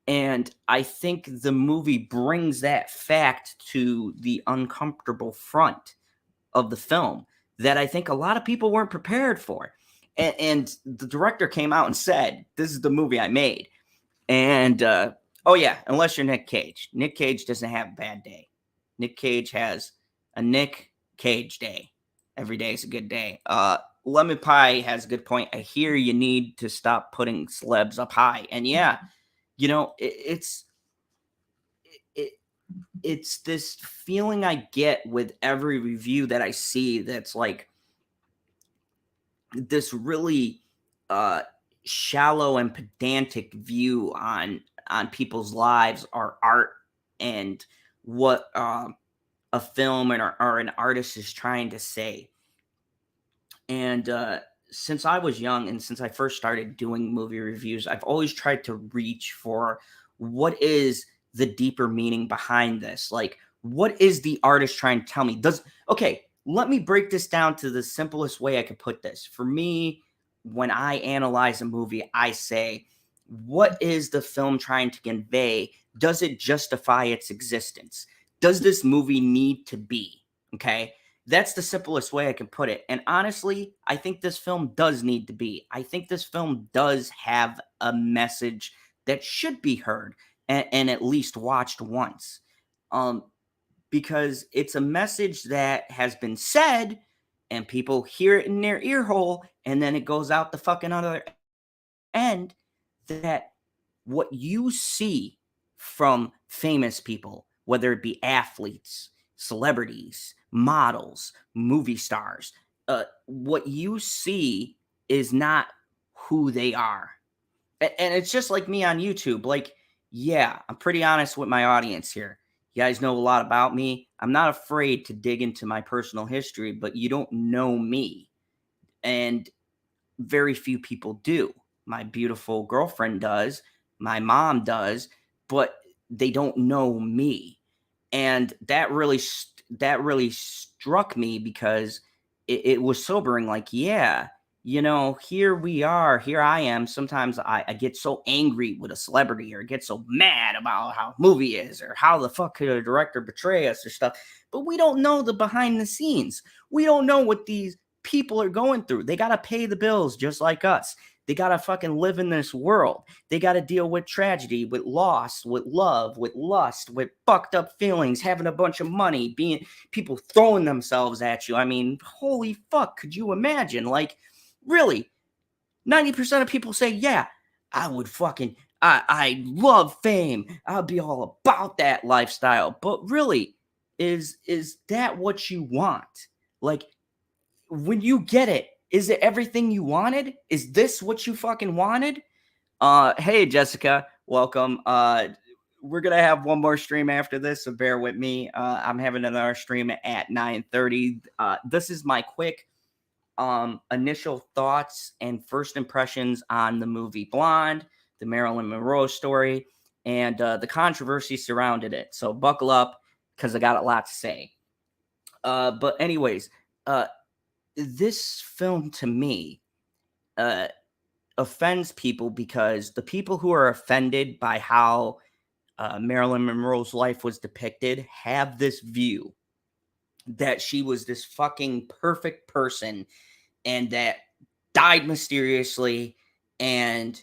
And I think the movie brings that fact to the uncomfortable front of the film that I think a lot of people weren't prepared for. And the director came out and said, "This is the movie I made." And oh yeah, unless you're Nick Cage. Nick Cage doesn't have a bad day. Nick Cage has a Nick Cage day. Every day is a good day. Lemon Pie has a good point. I hear you need to stop putting celebs up high. And yeah, it's this feeling I get with every review that I see that's like this really shallow and pedantic view on people's lives or art and what a film or an artist is trying to say. And since I was young and since I first started doing movie reviews, I've always tried to reach for what is the deeper meaning behind this. Like, what is the artist trying to tell me? Okay, let me break this down to the simplest way I could put this. For me, when I analyze a movie, I say, what is the film trying to convey? Does it justify its existence? Does this movie need to be? Okay. That's the simplest way I can put it. And honestly, I think this film does need to be. I think this film does have a message that should be heard and at least watched once. Because it's a message that has been said and people hear it in their ear hole and then it goes out the fucking other end, that what you see from famous people, whether it be athletes, celebrities, models, movie stars, what you see is not who they are. And it's just like me on YouTube. Like, yeah, I'm pretty honest with my audience here. You guys know a lot about me. I'm not afraid to dig into my personal history, but you don't know me. And very few people do. My beautiful girlfriend does. My mom does, but they don't know me. And that really struck me because it was sobering. Like, yeah, here we are, here I am. Sometimes I get so angry with a celebrity or get so mad about how a movie is or how the fuck could a director betray us or stuff. But we don't know the behind the scenes. We don't know what these people are going through. They got to pay the bills just like us. They got to fucking live in this world. They got to deal with tragedy, with loss, with love, with lust, with fucked up feelings, having a bunch of money, being people throwing themselves at you. I mean, holy fuck, could you imagine? Like, really, 90% of people say, yeah, I would fucking, I love fame. I'll be all about that lifestyle. But really, is that what you want? Like, when you get it, is it everything you wanted? Is this what you fucking wanted? Hey, Jessica, welcome. We're going to have one more stream after this, so bear with me. I'm having another stream at 9:30. This is my quick initial thoughts and first impressions on the movie Blonde, the Marilyn Monroe story, and the controversy surrounded it. So buckle up because I got a lot to say. But anyways, this film to me offends people because the people who are offended by how Marilyn Monroe's life was depicted have this view that she was this fucking perfect person and that died mysteriously and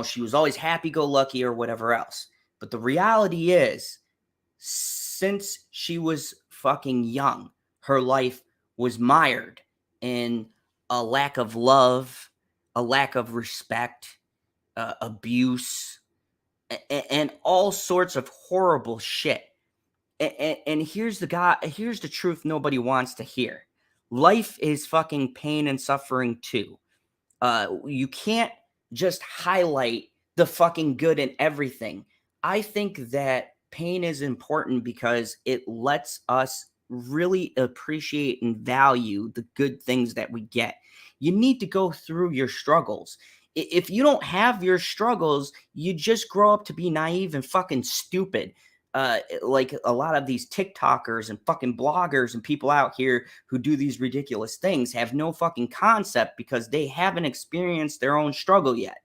she was always happy-go-lucky or whatever else. But the reality is, since she was fucking young, her life was mired in a lack of love, a lack of respect, abuse, and all sorts of horrible shit. And here's the truth nobody wants to hear. Life is fucking pain and suffering too. You can't just highlight the fucking good in everything. I think that pain is important because it lets us really appreciate and value the good things that we get. You need to go through your struggles. If you don't have your struggles, you just grow up to be naive and fucking stupid. Like a lot of these TikTokers and fucking bloggers and people out here who do these ridiculous things have no fucking concept because they haven't experienced their own struggle yet.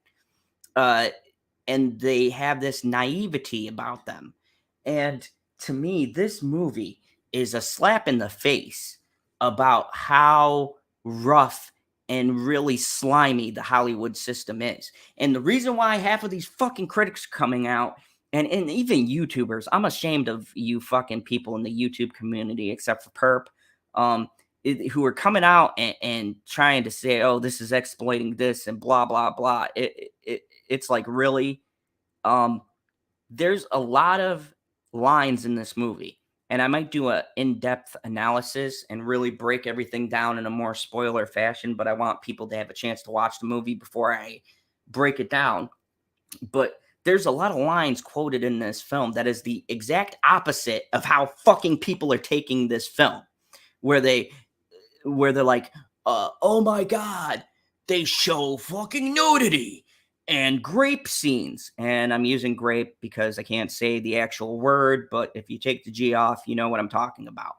And they have this naivety about them. And to me, this movie is a slap in the face about how rough and really slimy the Hollywood system is. And the reason why half of these fucking critics are coming out, and even YouTubers, I'm ashamed of you fucking people in the YouTube community, except for Perp, who are coming out and trying to say, oh, this is exploiting this and blah, blah, blah. It's like, really? There's a lot of lines in this movie, and I might do an in-depth analysis and really break everything down in a more spoiler fashion, but I want people to have a chance to watch the movie before I break it down. But there's a lot of lines quoted in this film that is the exact opposite of how fucking people are taking this film, where they're like, oh my God, they show fucking nudity and grape scenes. And I'm using grape because I can't say the actual word, but if you take the G off, you know what I'm talking about.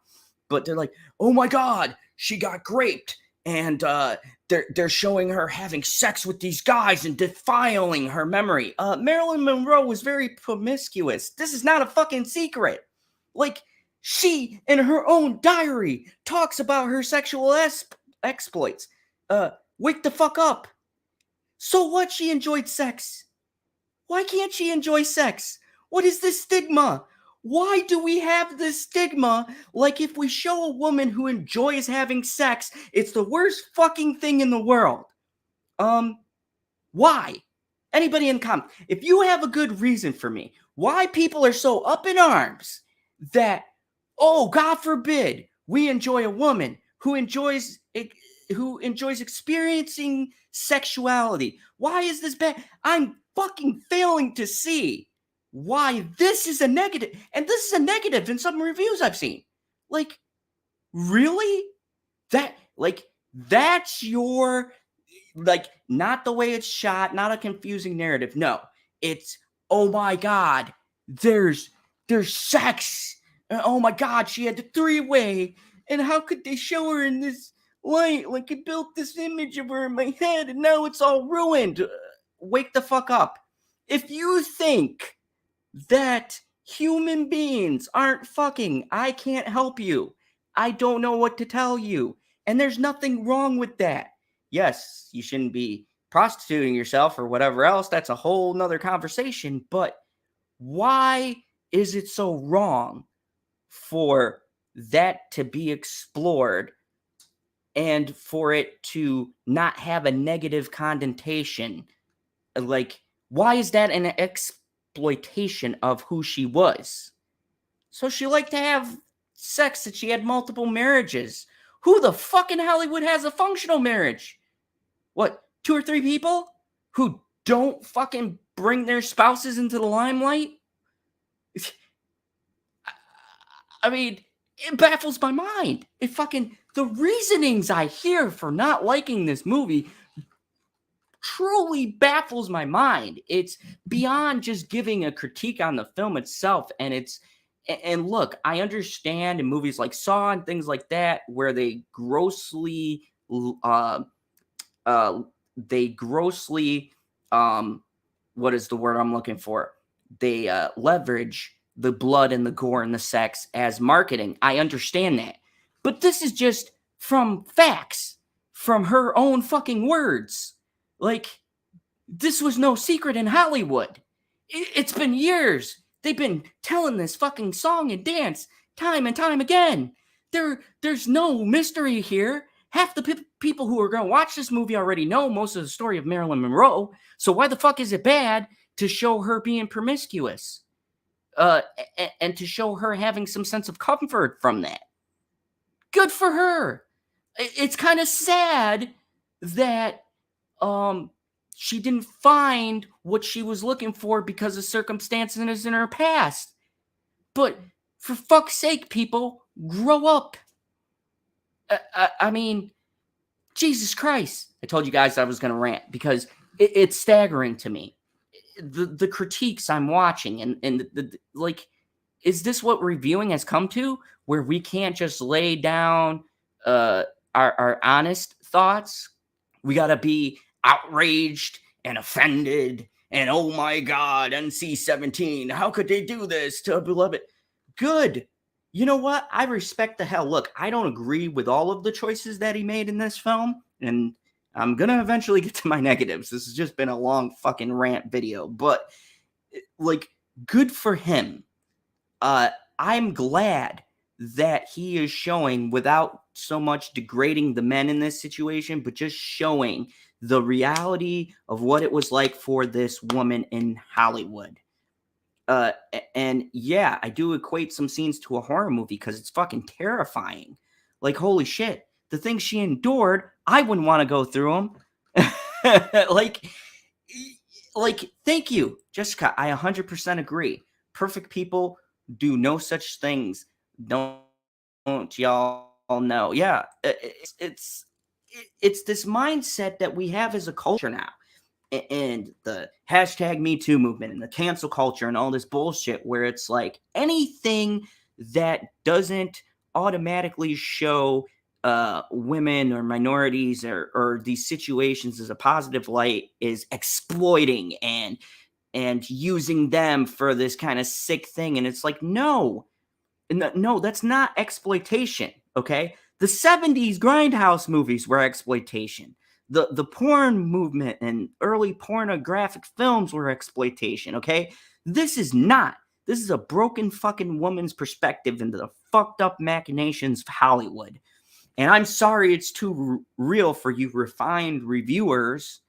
But they're like, oh my God, she got graped. And they're showing her having sex with these guys and defiling her memory. Marilyn Monroe was very promiscuous. This is not a fucking secret. Like, she, in her own diary, talks about her sexual exploits. Wake the fuck up. So what? She enjoyed sex. Why can't she enjoy sex? What is this stigma? Why do we have this stigma? Like, if we show a woman who enjoys having sex, it's the worst fucking thing in the world. Why? Anybody in comment? If you have a good reason for me, why people are so up in arms that, oh, God forbid, we enjoy a woman who enjoys experiencing sexuality. Why is this bad? I'm fucking failing to see why this is a negative. And this is a negative in some reviews I've seen. Like, really? That's your, like, not the way it's shot, not a confusing narrative. No, it's, oh my God, there's sex. Oh my God, she had the three-way. And how could they show her in this light? Like, it built this image of her in my head, and now it's all ruined. Wake the fuck up. If you think that human beings aren't fucking, I can't help you. I don't know what to tell you. And there's nothing wrong with that. Yes, you shouldn't be prostituting yourself or whatever else. That's a whole nother conversation. But why is it so wrong for that to be explored and for it to not have a negative connotation? Like, why is that an exploitation of who she was? So she liked to have sex, that she had multiple marriages. Who the fuck in Hollywood has a functional marriage? What, 2 or 3 people who don't fucking bring their spouses into the limelight? I mean, it baffles my mind. The reasonings I hear for not liking this movie truly baffles my mind. It's beyond just giving a critique on the film itself. And look, I understand in movies like Saw and things like that, where they grossly, what is the word I'm looking for? They leverage the blood and the gore and the sex as marketing. I understand that. But this is just from facts, from her own fucking words. Like, this was no secret in Hollywood. It's been years. They've been telling this fucking song and dance time and time again. There's no mystery here. Half the people who are going to watch this movie already know most of the story of Marilyn Monroe. So why the fuck is it bad to show her being promiscuous? And to show her having some sense of comfort from that. Good for her. It's kind of sad that she didn't find what she was looking for because of circumstances in her past. But for fuck's sake, people, grow up. I mean, Jesus Christ. I told you guys I was going to rant because it's staggering to me. The critiques I'm watching and like, is this what reviewing has come to, where we can't just lay down our honest thoughts? We got to be outraged and offended and, oh my God, NC-17, how could they do this to a beloved? Good. You know what? I respect the hell. Look, I don't agree with all of the choices that he made in this film, and I'm going to eventually get to my negatives. This has just been a long fucking rant video, but like, good for him. I'm glad that he is showing, without so much degrading the men in this situation, but just showing the reality of what it was like for this woman in Hollywood. And yeah, I do equate some scenes to a horror movie because it's fucking terrifying. Like, holy shit, the things she endured, I wouldn't want to go through them. like, thank you, Jessica. I 100% agree. Perfect people do no such things. Don't y'all know? Yeah, it's it's this mindset that we have as a culture now. And the hashtag Me Too movement and the cancel culture and all this bullshit where it's like anything that doesn't automatically show women or minorities or these situations as a positive light is exploiting and using them for this kind of sick thing. And it's like, no, that's not exploitation. Okay. The 70s grindhouse movies were exploitation. The porn movement and early pornographic films were exploitation. Okay. This is not. This is a broken fucking woman's perspective into the fucked up machinations of Hollywood. And I'm sorry it's too real for you refined reviewers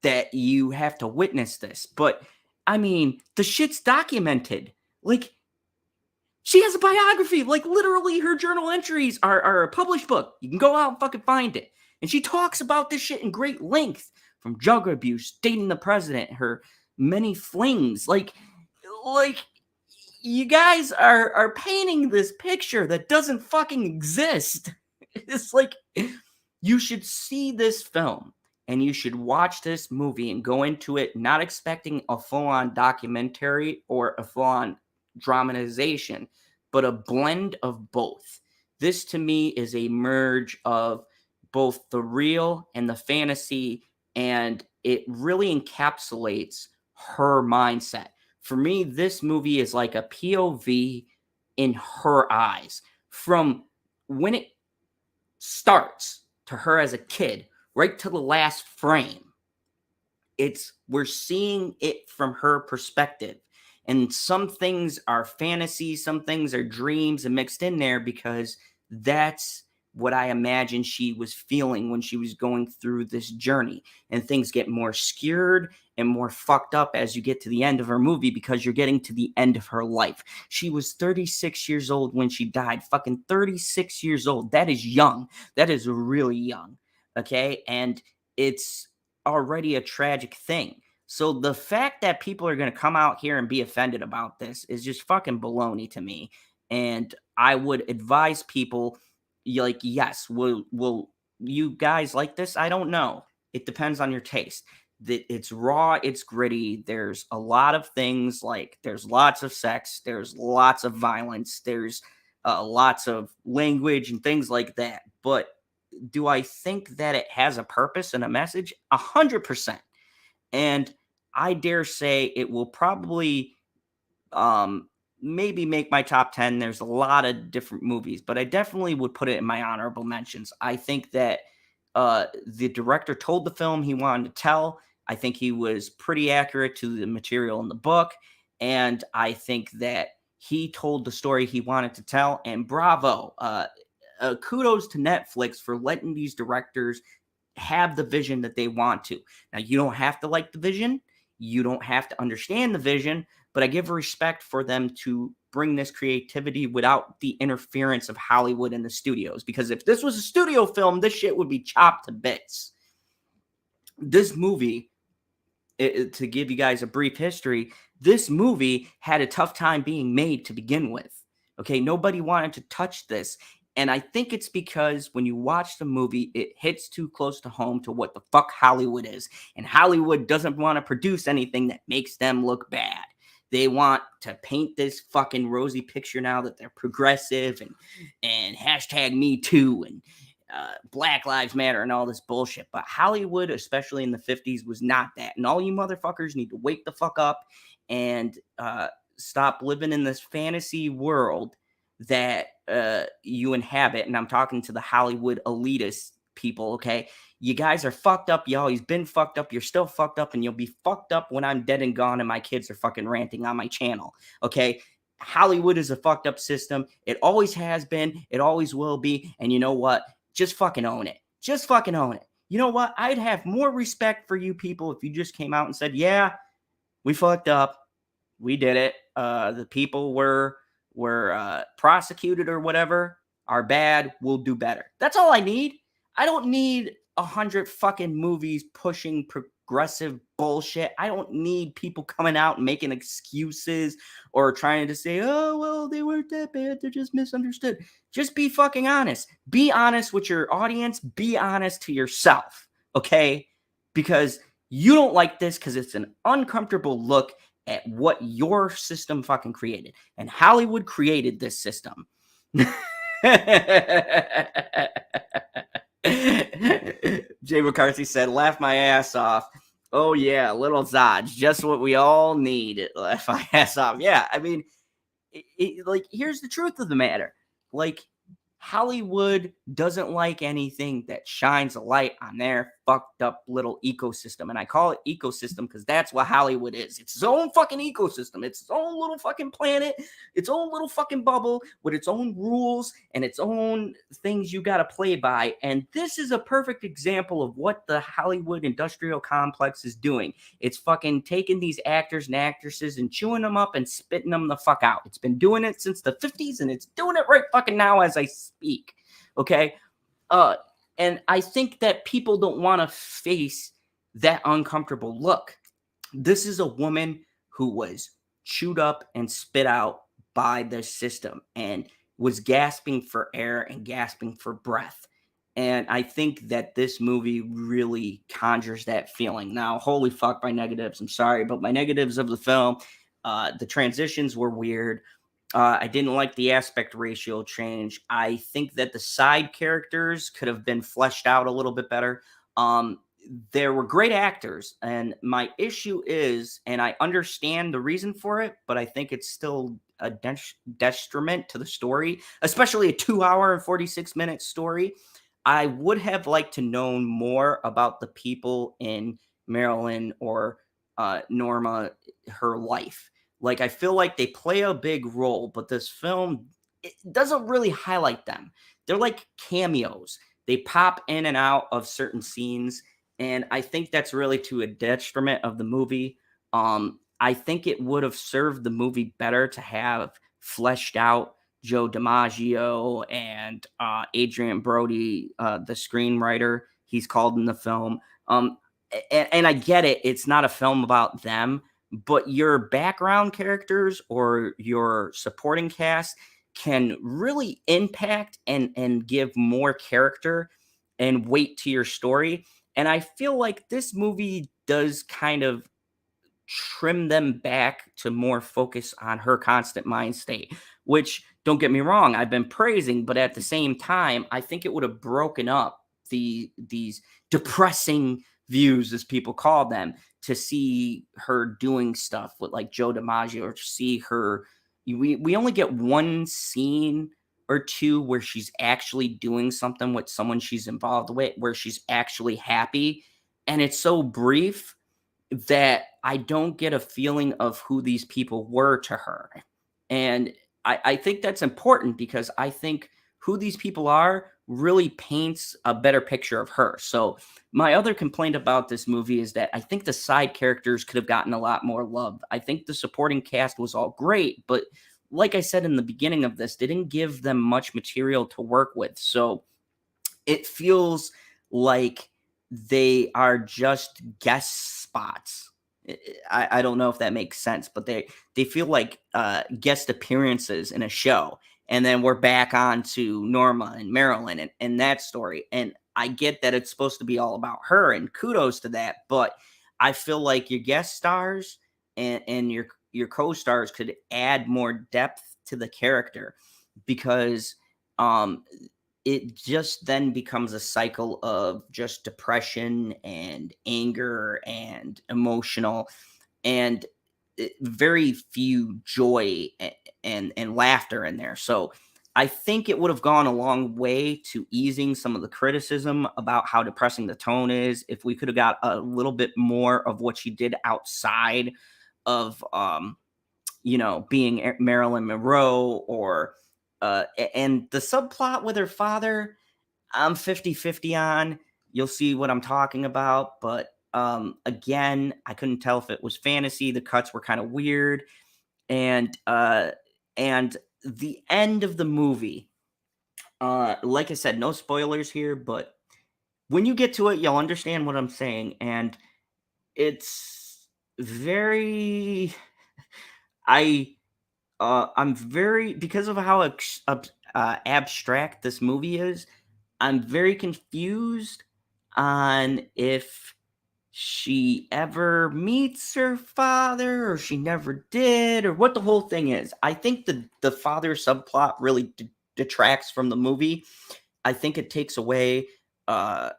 that you have to witness this. But, I mean, the shit's documented. Like, she has a biography. Like, literally, her journal entries are a published book. You can go out and fucking find it. And she talks about this shit in great length. From drug abuse, dating the president, her many flings. Like you guys are painting this picture that doesn't fucking exist. It's like, you should see this film and you should watch this movie and go into it not expecting a full-on documentary or a full-on dramatization, but a blend of both. This to me is a merge of both the real and the fantasy, and it really encapsulates her mindset. For me, this movie is like a POV in her eyes from when it starts to her as a kid right to the last frame. We're seeing it from her perspective. And some things are fantasy, some things are dreams and mixed in there because that's what I imagine she was feeling when she was going through this journey. And things get more skewered and more fucked up as you get to the end of her movie because you're getting to the end of her life. She was 36 years old when she died. Fucking 36 years old. That is young. That is really young. Okay? And it's already a tragic thing. So the fact that people are going to come out here and be offended about this is just fucking baloney to me. And I would advise people, like, yes, will you guys like this? I don't know. It depends on your taste. It's raw, it's gritty. There's a lot of things, like there's lots of sex, there's lots of violence, there's lots of language and things like that. But do I think that it has a purpose and a message? 100%. And I dare say it will probably maybe make my top 10. There's a lot of different movies, but I definitely would put it in my honorable mentions. I think that the director told the film he wanted to tell. I think he was pretty accurate to the material in the book. And I think that he told the story he wanted to tell. And bravo. Kudos to Netflix for letting these directors have the vision that they want to. Now, you don't have to like the vision. You don't have to understand the vision, but I give respect for them to bring this creativity without the interference of Hollywood and the studios. Because if this was a studio film, this shit would be chopped to bits. This movie, to give you guys a brief history, this movie had a tough time being made to begin with. Okay, nobody wanted to touch this. And I think it's because when you watch the movie, it hits too close to home to what the fuck Hollywood is. And Hollywood doesn't want to produce anything that makes them look bad. They want to paint this fucking rosy picture now that they're progressive and hashtag Me Too and Black Lives Matter and all this bullshit. But Hollywood, especially in the 50s, was not that. And all you motherfuckers need to wake the fuck up and stop living in this fantasy world that you inhabit. And I'm talking to the Hollywood elitist people, okay? You guys are fucked up. You always been fucked up. You're still fucked up, and you'll be fucked up when I'm dead and gone and my kids are fucking ranting on my channel, okay? Hollywood is a fucked up system. It always has been. It always will be. And you know what? Just fucking own it. Just fucking own it. You know what? I'd have more respect for you people if you just came out and said, yeah, we fucked up. We did it. The people were prosecuted or whatever are bad. We'll do better. That's all I need. I don't need 100 fucking movies pushing aggressive bullshit. I don't need people coming out and making excuses or trying to say, oh, well, they weren't that bad. They're just misunderstood. Just be fucking honest. Be honest with your audience. Be honest to yourself, okay? Because you don't like this because it's an uncomfortable look at what your system fucking created. And Hollywood created this system. Jay McCarthy said, laugh my ass off. Oh, yeah, little Zodge. Just what we all need. Laugh my ass off. Yeah, I mean, like, here's the truth of the matter. Like, Hollywood doesn't like anything that shines a light on their fucked up little ecosystem. And I call it ecosystem because that's what Hollywood is. It's its own fucking ecosystem. It's its own little fucking planet, its own little fucking bubble with its own rules and its own things you got to play by. And this is a perfect example of what the Hollywood industrial complex is doing. It's fucking taking these actors and actresses and chewing them up and spitting them the fuck out. It's been doing it since the 50s and it's doing it right fucking now as I speak. Okay. And I think that people don't want to face that uncomfortable look. This is a woman who was chewed up and spit out by the system and was gasping for air and gasping for breath. And I think that this movie really conjures that feeling. Now, holy fuck, my negatives. I'm sorry, but my negatives of the film, the transitions were weird. I didn't like the aspect ratio change. I think that the side characters could have been fleshed out a little bit better. There were great actors, and my issue is, and I understand the reason for it, but I think it's still a detriment to the story, especially a 2-hour and 46-minute story. I would have liked to know more about the people in Marilyn or Norma, her life. Like, I feel like they play a big role, but this film, it doesn't really highlight them. They're like cameos. They pop in and out of certain scenes, and I think that's really to a detriment of the movie. I think it would have served the movie better to have fleshed out Joe DiMaggio and Adrian Brody, the screenwriter he's called in the film. And I get it. It's not a film about them, but your background characters or your supporting cast can really impact and give more character and weight to your story. And I feel like this movie does kind of trim them back to more focus on her constant mind state, which, don't get me wrong, I've been praising, but at the same time, I think it would have broken up these depressing views, as people call them, to see her doing stuff with like Joe DiMaggio, or to see her. We only get one scene or two where she's actually doing something with someone she's involved with, where she's actually happy. And it's so brief that I don't get a feeling of who these people were to her. And I think that's important, because I think who these people are really paints a better picture of her. So my other complaint about this movie is that I think the side characters could have gotten a lot more love. I think the supporting cast was all great, but like I said in the beginning of this, they didn't give them much material to work with. So it feels like they are just guest spots. I don't know if that makes sense, but they feel like guest appearances in a show. And then we're back on to Norma and Marilyn and that story. And I get that it's supposed to be all about her, and kudos to that. But I feel like your guest stars and your co-stars could add more depth to the character, because it just then becomes a cycle of just depression and anger and emotional, and very few joy and laughter in there. So I think it would have gone a long way to easing some of the criticism about how depressing the tone is if we could have got a little bit more of what she did outside of being Marilyn Monroe, or and the subplot with her father, I'm 50-50 on. You'll see what I'm talking about. But again, I couldn't tell if it was fantasy. The cuts were kind of weird. And the end of the movie, like I said, no spoilers here, but when you get to it, you'll understand what I'm saying. And it's very I'm very, because of how abstract this movie is, I'm very confused on if she ever meets her father or she never did, or what the whole thing is. I think the father subplot really detracts from the movie. I think it takes away uh,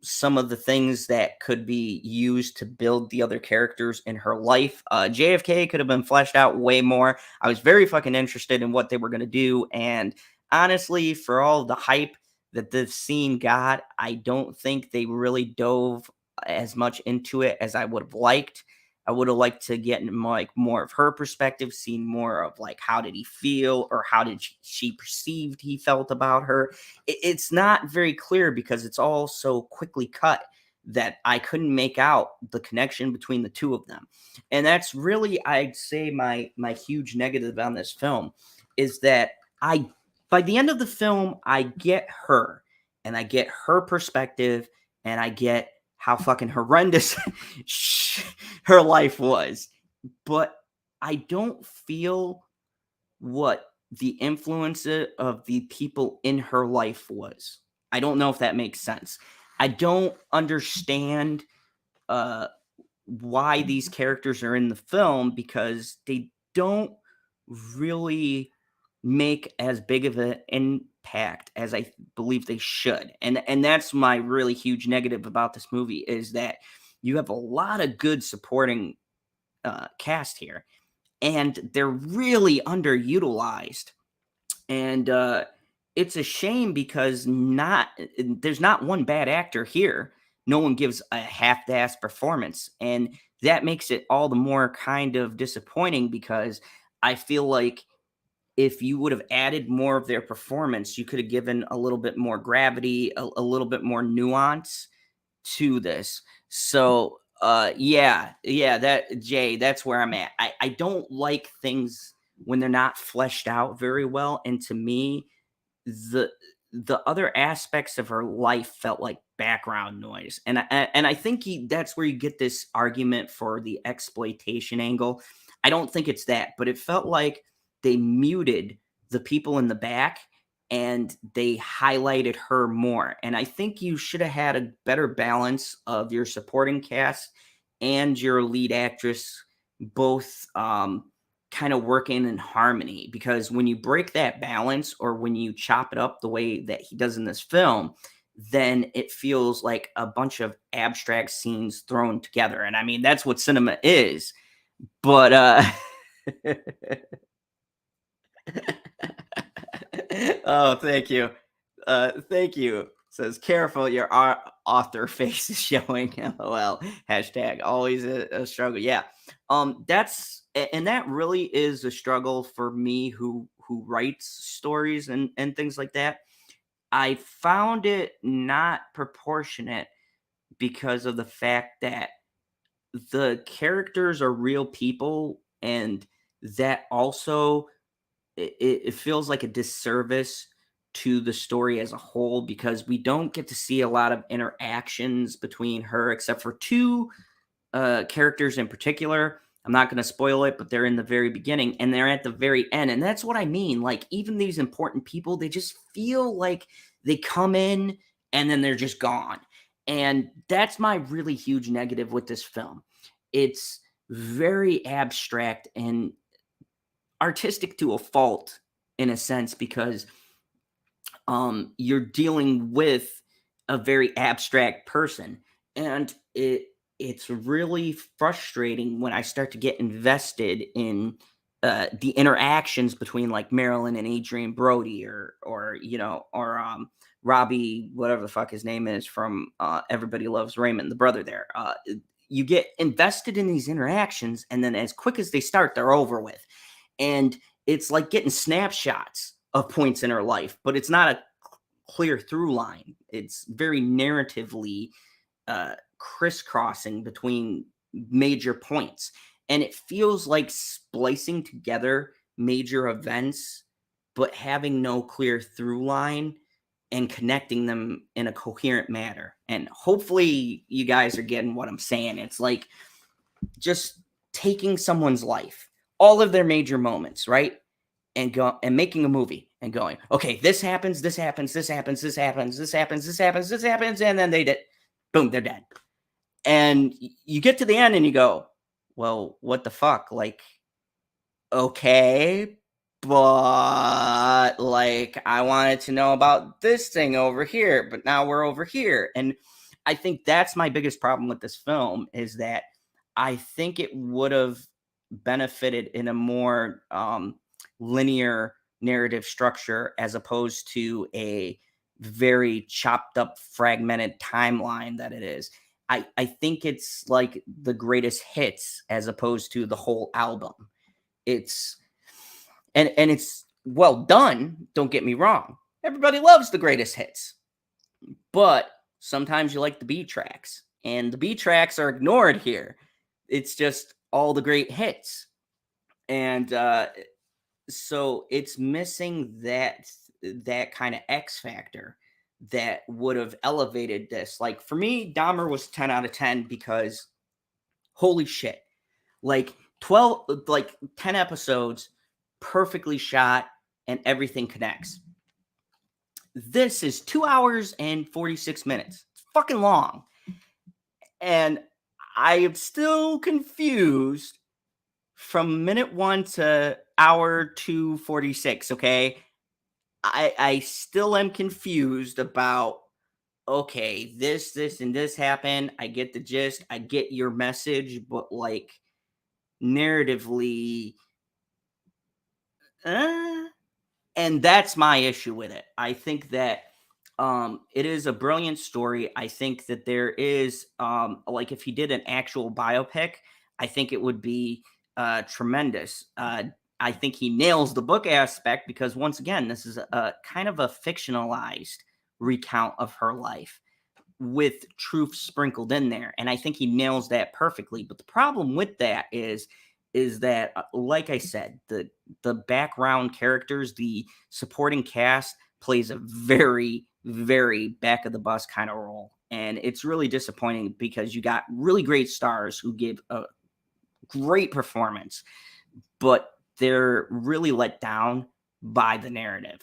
some of the things that could be used to build the other characters in her life. JFK could have been fleshed out way more. I was very fucking interested in what they were going to do. And honestly, for all the hype that this scene got, I don't think they really dove as much into it as I would have liked. I would have liked to get like more of her perspective, seen more of like how did he feel or how did she perceived he felt about her. It's not very clear because it's all so quickly cut that I couldn't make out the connection between the two of them. And that's really, I'd say, my huge negative on this film is that I by the end of the film I get her and I get her perspective and I get how fucking horrendous her life was. But I don't feel what the influence of the people in her life was. I don't know if that makes sense. I don't understand why these characters are in the film because they don't really make as big of an impact as I believe they should. And that's my really huge negative about this movie is that you have a lot of good supporting cast here and they're really underutilized. And it's a shame because there's not one bad actor here. No one gives a half-assed performance, and that makes it all the more kind of disappointing because I feel like if you would have added more of their performance, you could have given a little bit more gravity, a little bit more nuance to this. So yeah, that's where I'm at. I don't like things when they're not fleshed out very well. And to me, the the other aspects of her life felt like background noise. And I think that's where you get this argument for the exploitation angle. I don't think it's that, but it felt like they muted the people in the back and they highlighted her more. And I think you should have had a better balance of your supporting cast and your lead actress both kind of working in harmony, because when you break that balance or when you chop it up the way that he does in this film, then it feels like a bunch of abstract scenes thrown together. And I mean, that's what cinema is. But oh, thank you. Thank you. Says careful, your author face is showing. LOL. Hashtag always a struggle. Yeah. And that really is a struggle for me who writes stories and things like that. I found it not proportionate because of the fact that the characters are real people, and that also it feels like a disservice to the story as a whole because we don't get to see a lot of interactions between her except for two characters in particular. I'm not going to spoil it, but they're in the very beginning and they're at the very end. And that's what I mean. Like, even these important people, they just feel like they come in and then they're just gone. And that's my really huge negative with this film. It's very abstract and artistic to a fault in a sense because you're dealing with a very abstract person, and it's really frustrating when I start to get invested in the interactions between like Marilyn and Adrian Brody or Robbie, whatever the fuck his name is from Everybody Loves Raymond, the brother there. You get invested in these interactions, and then as quick as they start, they're over with. And it's like getting snapshots of points in her life, but it's not a clear through line. It's very narratively crisscrossing between major points. And it feels like splicing together major events, but having no clear through line and connecting them in a coherent manner. And hopefully you guys are getting what I'm saying. It's like just taking someone's life, all of their major moments, right? And making a movie and going, okay, this happens, this happens, this happens, this happens, this happens, this happens, this happens, and then boom, they're dead. And you get to the end and you go, well, what the fuck? Like, okay, but like I wanted to know about this thing over here, but now we're over here. And I think that's my biggest problem with this film, is that I think it would have benefited in a more linear narrative structure, as opposed to a very chopped up, fragmented timeline that it is. I think it's like the greatest hits as opposed to the whole album. It's and it's well done, don't get me wrong. Everybody loves the greatest hits. But sometimes you like the B tracks, and the B tracks are ignored here. It's just all the great hits. And so it's missing that kind of X factor that would have elevated this. Like for me, Dahmer was 10 out of 10 because holy shit. Like 10 episodes, perfectly shot, and everything connects. This is 2 hours and 46 minutes. It's fucking long. And I am still confused from minute 1 to hour 2:46, okay? I still am confused about, okay, this, and this happened. I get the gist. I get your message, but like narratively, and that's my issue with it. I think that it is a brilliant story. I think that there is like if he did an actual biopic, I think it would be tremendous. I think he nails the book aspect because once again, this is a kind of a fictionalized recount of her life with truth sprinkled in there, and I think he nails that perfectly. But the problem with that is that like I said, the background characters, the supporting cast plays a very, very back of the bus kind of role, and it's really disappointing because you got really great stars who give a great performance, but they're really let down by the narrative.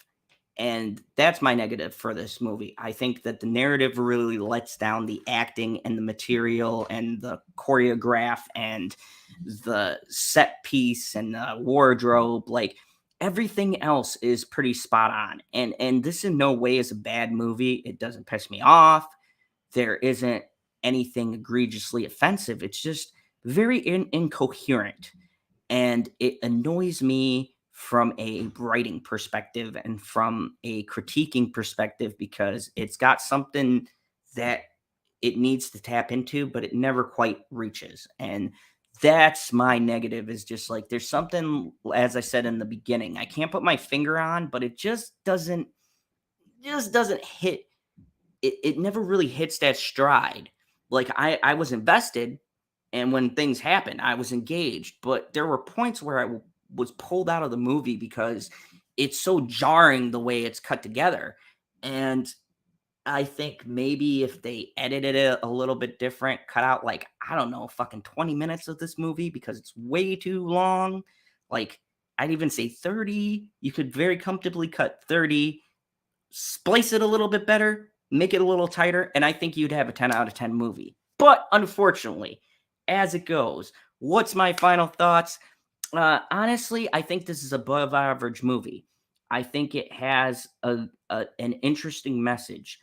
And that's my negative for this movie. I think that the narrative really lets down the acting and the material and the choreograph and the set piece and the wardrobe. Like everything else is pretty spot on. And this in no way is a bad movie. It doesn't piss me off. There isn't anything egregiously offensive. It's just very incoherent. And it annoys me from a writing perspective and from a critiquing perspective because it's got something that it needs to tap into, but it never quite reaches. And that's my negative, is just like there's something, as I said in the beginning, I can't put my finger on, but it just doesn't hit. It never really hits that stride. Like I was invested, and when things happened, I was engaged. But there were points where I was pulled out of the movie because it's so jarring the way it's cut together. And I think maybe if they edited it a little bit different, cut out like, I don't know, fucking 20 minutes of this movie because it's way too long. Like, I'd even say 30. You could very comfortably cut 30, splice it a little bit better, make it a little tighter, and I think you'd have a 10 out of 10 movie. But unfortunately, as it goes, what's my final thoughts? Honestly, I think this is a above average movie. I think it has an interesting message,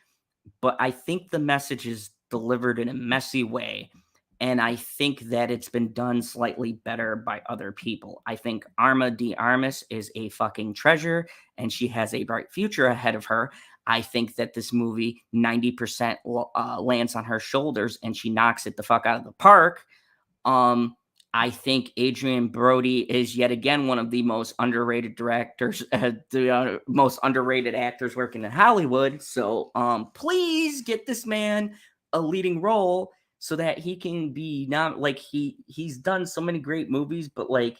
but I think the message is delivered in a messy way. And I think that it's been done slightly better by other people. I think Armas is a fucking treasure, and she has a bright future ahead of her. I think that this movie 90% lands on her shoulders, and she knocks it the fuck out of the park. I think Adrian Brody is yet again one of the most underrated directors, the most underrated actors working in Hollywood. So please get this man a leading role so that he can be not like he's done so many great movies, but like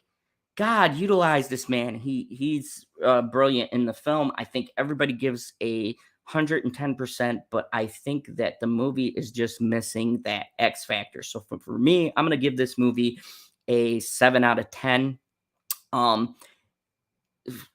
God, utilize this man. He's brilliant in the film. I think everybody gives a 110%, but I think that the movie is just missing that X factor. So for me, I'm going to give this movie a 7 out of 10.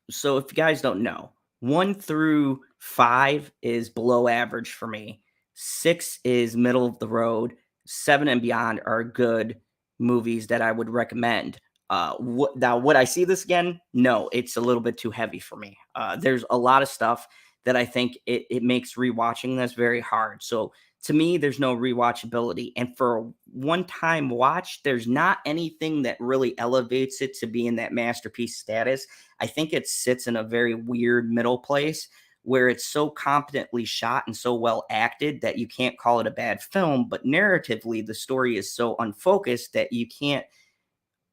So if you guys don't know, 1 through 5 is below average for me. 6 is middle of the road. 7 and beyond are good movies that I would recommend. Would I see this again? No, it's a little bit too heavy for me. There's a lot of stuff that I think it makes rewatching this very hard. So to me, there's no rewatchability. And for a one-time watch, there's not anything that really elevates it to be in that masterpiece status. I think it sits in a very weird middle place where it's so competently shot and so well acted that you can't call it a bad film, but narratively, the story is so unfocused that you can't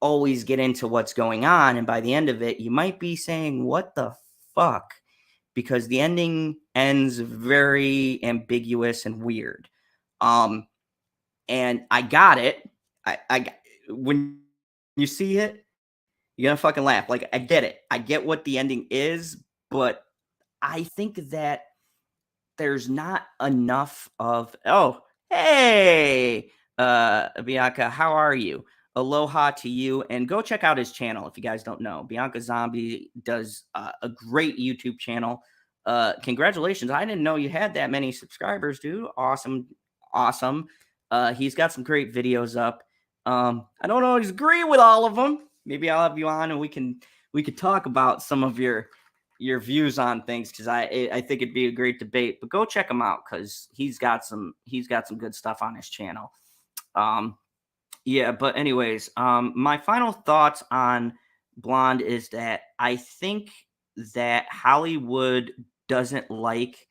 always get into what's going on. And by the end of it, you might be saying, what the fuck? Because the ending ends very ambiguous and weird. And I got it. When you see it, you're gonna fucking laugh. Like, I get it. I get what the ending is, but I think that there's not enough of, oh, hey, Bianca, how are you? Aloha to you, and go check out his channel if you guys don't know. Bianca Zombie does a great YouTube channel. Congratulations. I didn't know you had that many subscribers, dude. Awesome. He's got some great videos up. I don't always agree with all of them. Maybe I'll have you on and we could talk about some of your views on things, because I think it'd be a great debate. But go check him out, because he's got some good stuff on his channel. Yeah, but anyways, my final thoughts on Blonde is that I think that Hollywood doesn't like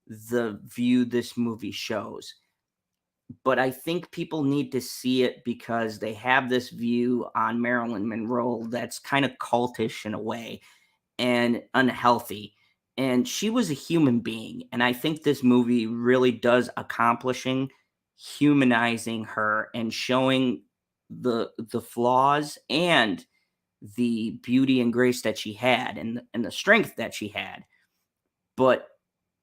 the view this movie shows. But I think people need to see it because they have this view on Marilyn Monroe that's kind of cultish in a way and unhealthy. And she was a human being. And I think this movie really does accomplishing humanizing her and showing the flaws and the beauty and grace that she had and the strength that she had. But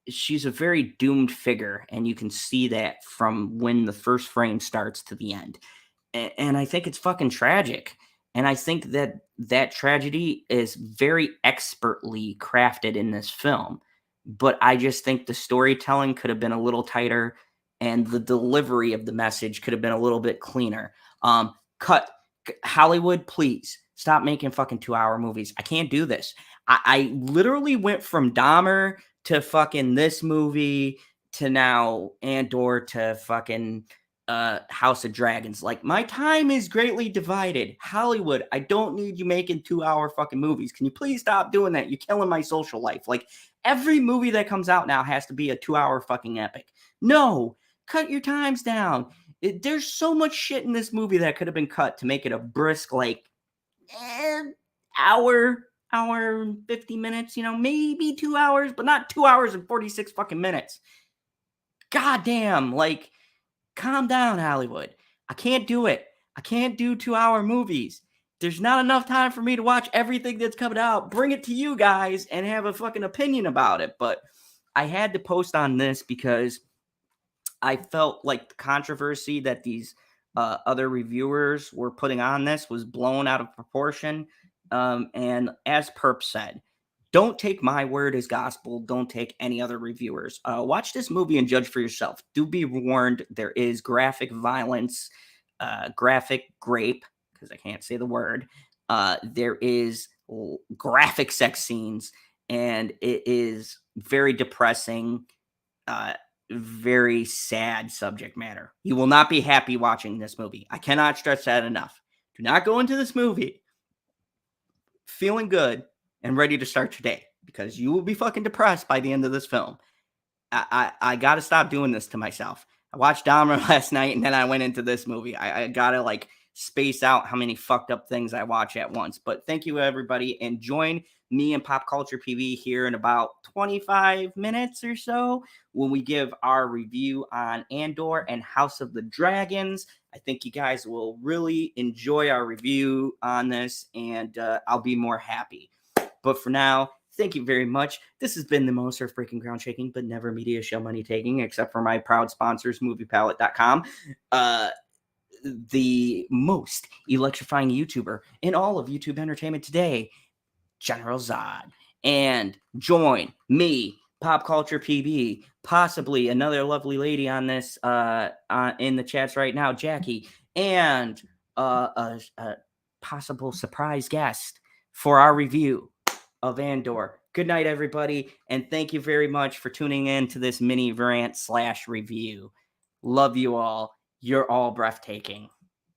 she's a very doomed figure, and you can see that from when the first frame starts to the end. And I think it's fucking tragic. And I think that tragedy is very expertly crafted in this film. But I just think the storytelling could have been a little tighter, and the delivery of the message could have been a little bit cleaner. Cut Hollywood, please stop making fucking 2-hour movies. I can't do this. I literally went from Dahmer to fucking this movie to now Andor to fucking House of Dragons. Like, my time is greatly divided. Hollywood, I don't need you making 2-hour fucking movies. Can you please stop doing that? You're killing my social life. Like, every movie that comes out now has to be a 2-hour fucking epic. No, cut your times down. There's so much shit in this movie that could have been cut to make it a brisk, like, hour and 50 minutes, maybe 2 hours, but not 2 hours and 46 fucking minutes. God damn, like, calm down, Hollywood. I can't do it. I can't do 2-hour movies. There's not enough time for me to watch everything that's coming out. Bring it to you guys and have a fucking opinion about it. But I had to post on this because I felt like the controversy that these other reviewers were putting on this was blown out of proportion. And as Perp said, don't take my word as gospel. Don't take any other reviewers. Watch this movie and judge for yourself. Do be warned, there is graphic violence, graphic grape, because I can't say the word. There is graphic sex scenes, and it is very depressing, very sad subject matter. You will not be happy watching this movie. I cannot stress that enough. Do not go into this movie feeling good and ready to start your day, because you will be fucking depressed by the end of this film. I got to stop doing this to myself. I watched Dahmer last night, and then I went into this movie. I got to, like, space out how many fucked up things I watch at once. But thank you, everybody, and join me and Pop Culture PV here in about 25 minutes or so when we give our review on Andor and House of the Dragons. I think you guys will really enjoy our review on this, and I'll be more happy. But for now, Thank you very much. This has been the most earth-breaking, ground-shaking, but never media show money taking, except for my proud sponsors, MoviePalette.com. The most electrifying YouTuber in all of YouTube entertainment today, General Zod. And join me, Pop Culture PB, possibly another lovely lady on this in the chats right now, Jackie, and a possible surprise guest for our review of Andor. Good night, everybody, and thank you very much for tuning in to this mini rant / review. Love you all. You're all breathtaking.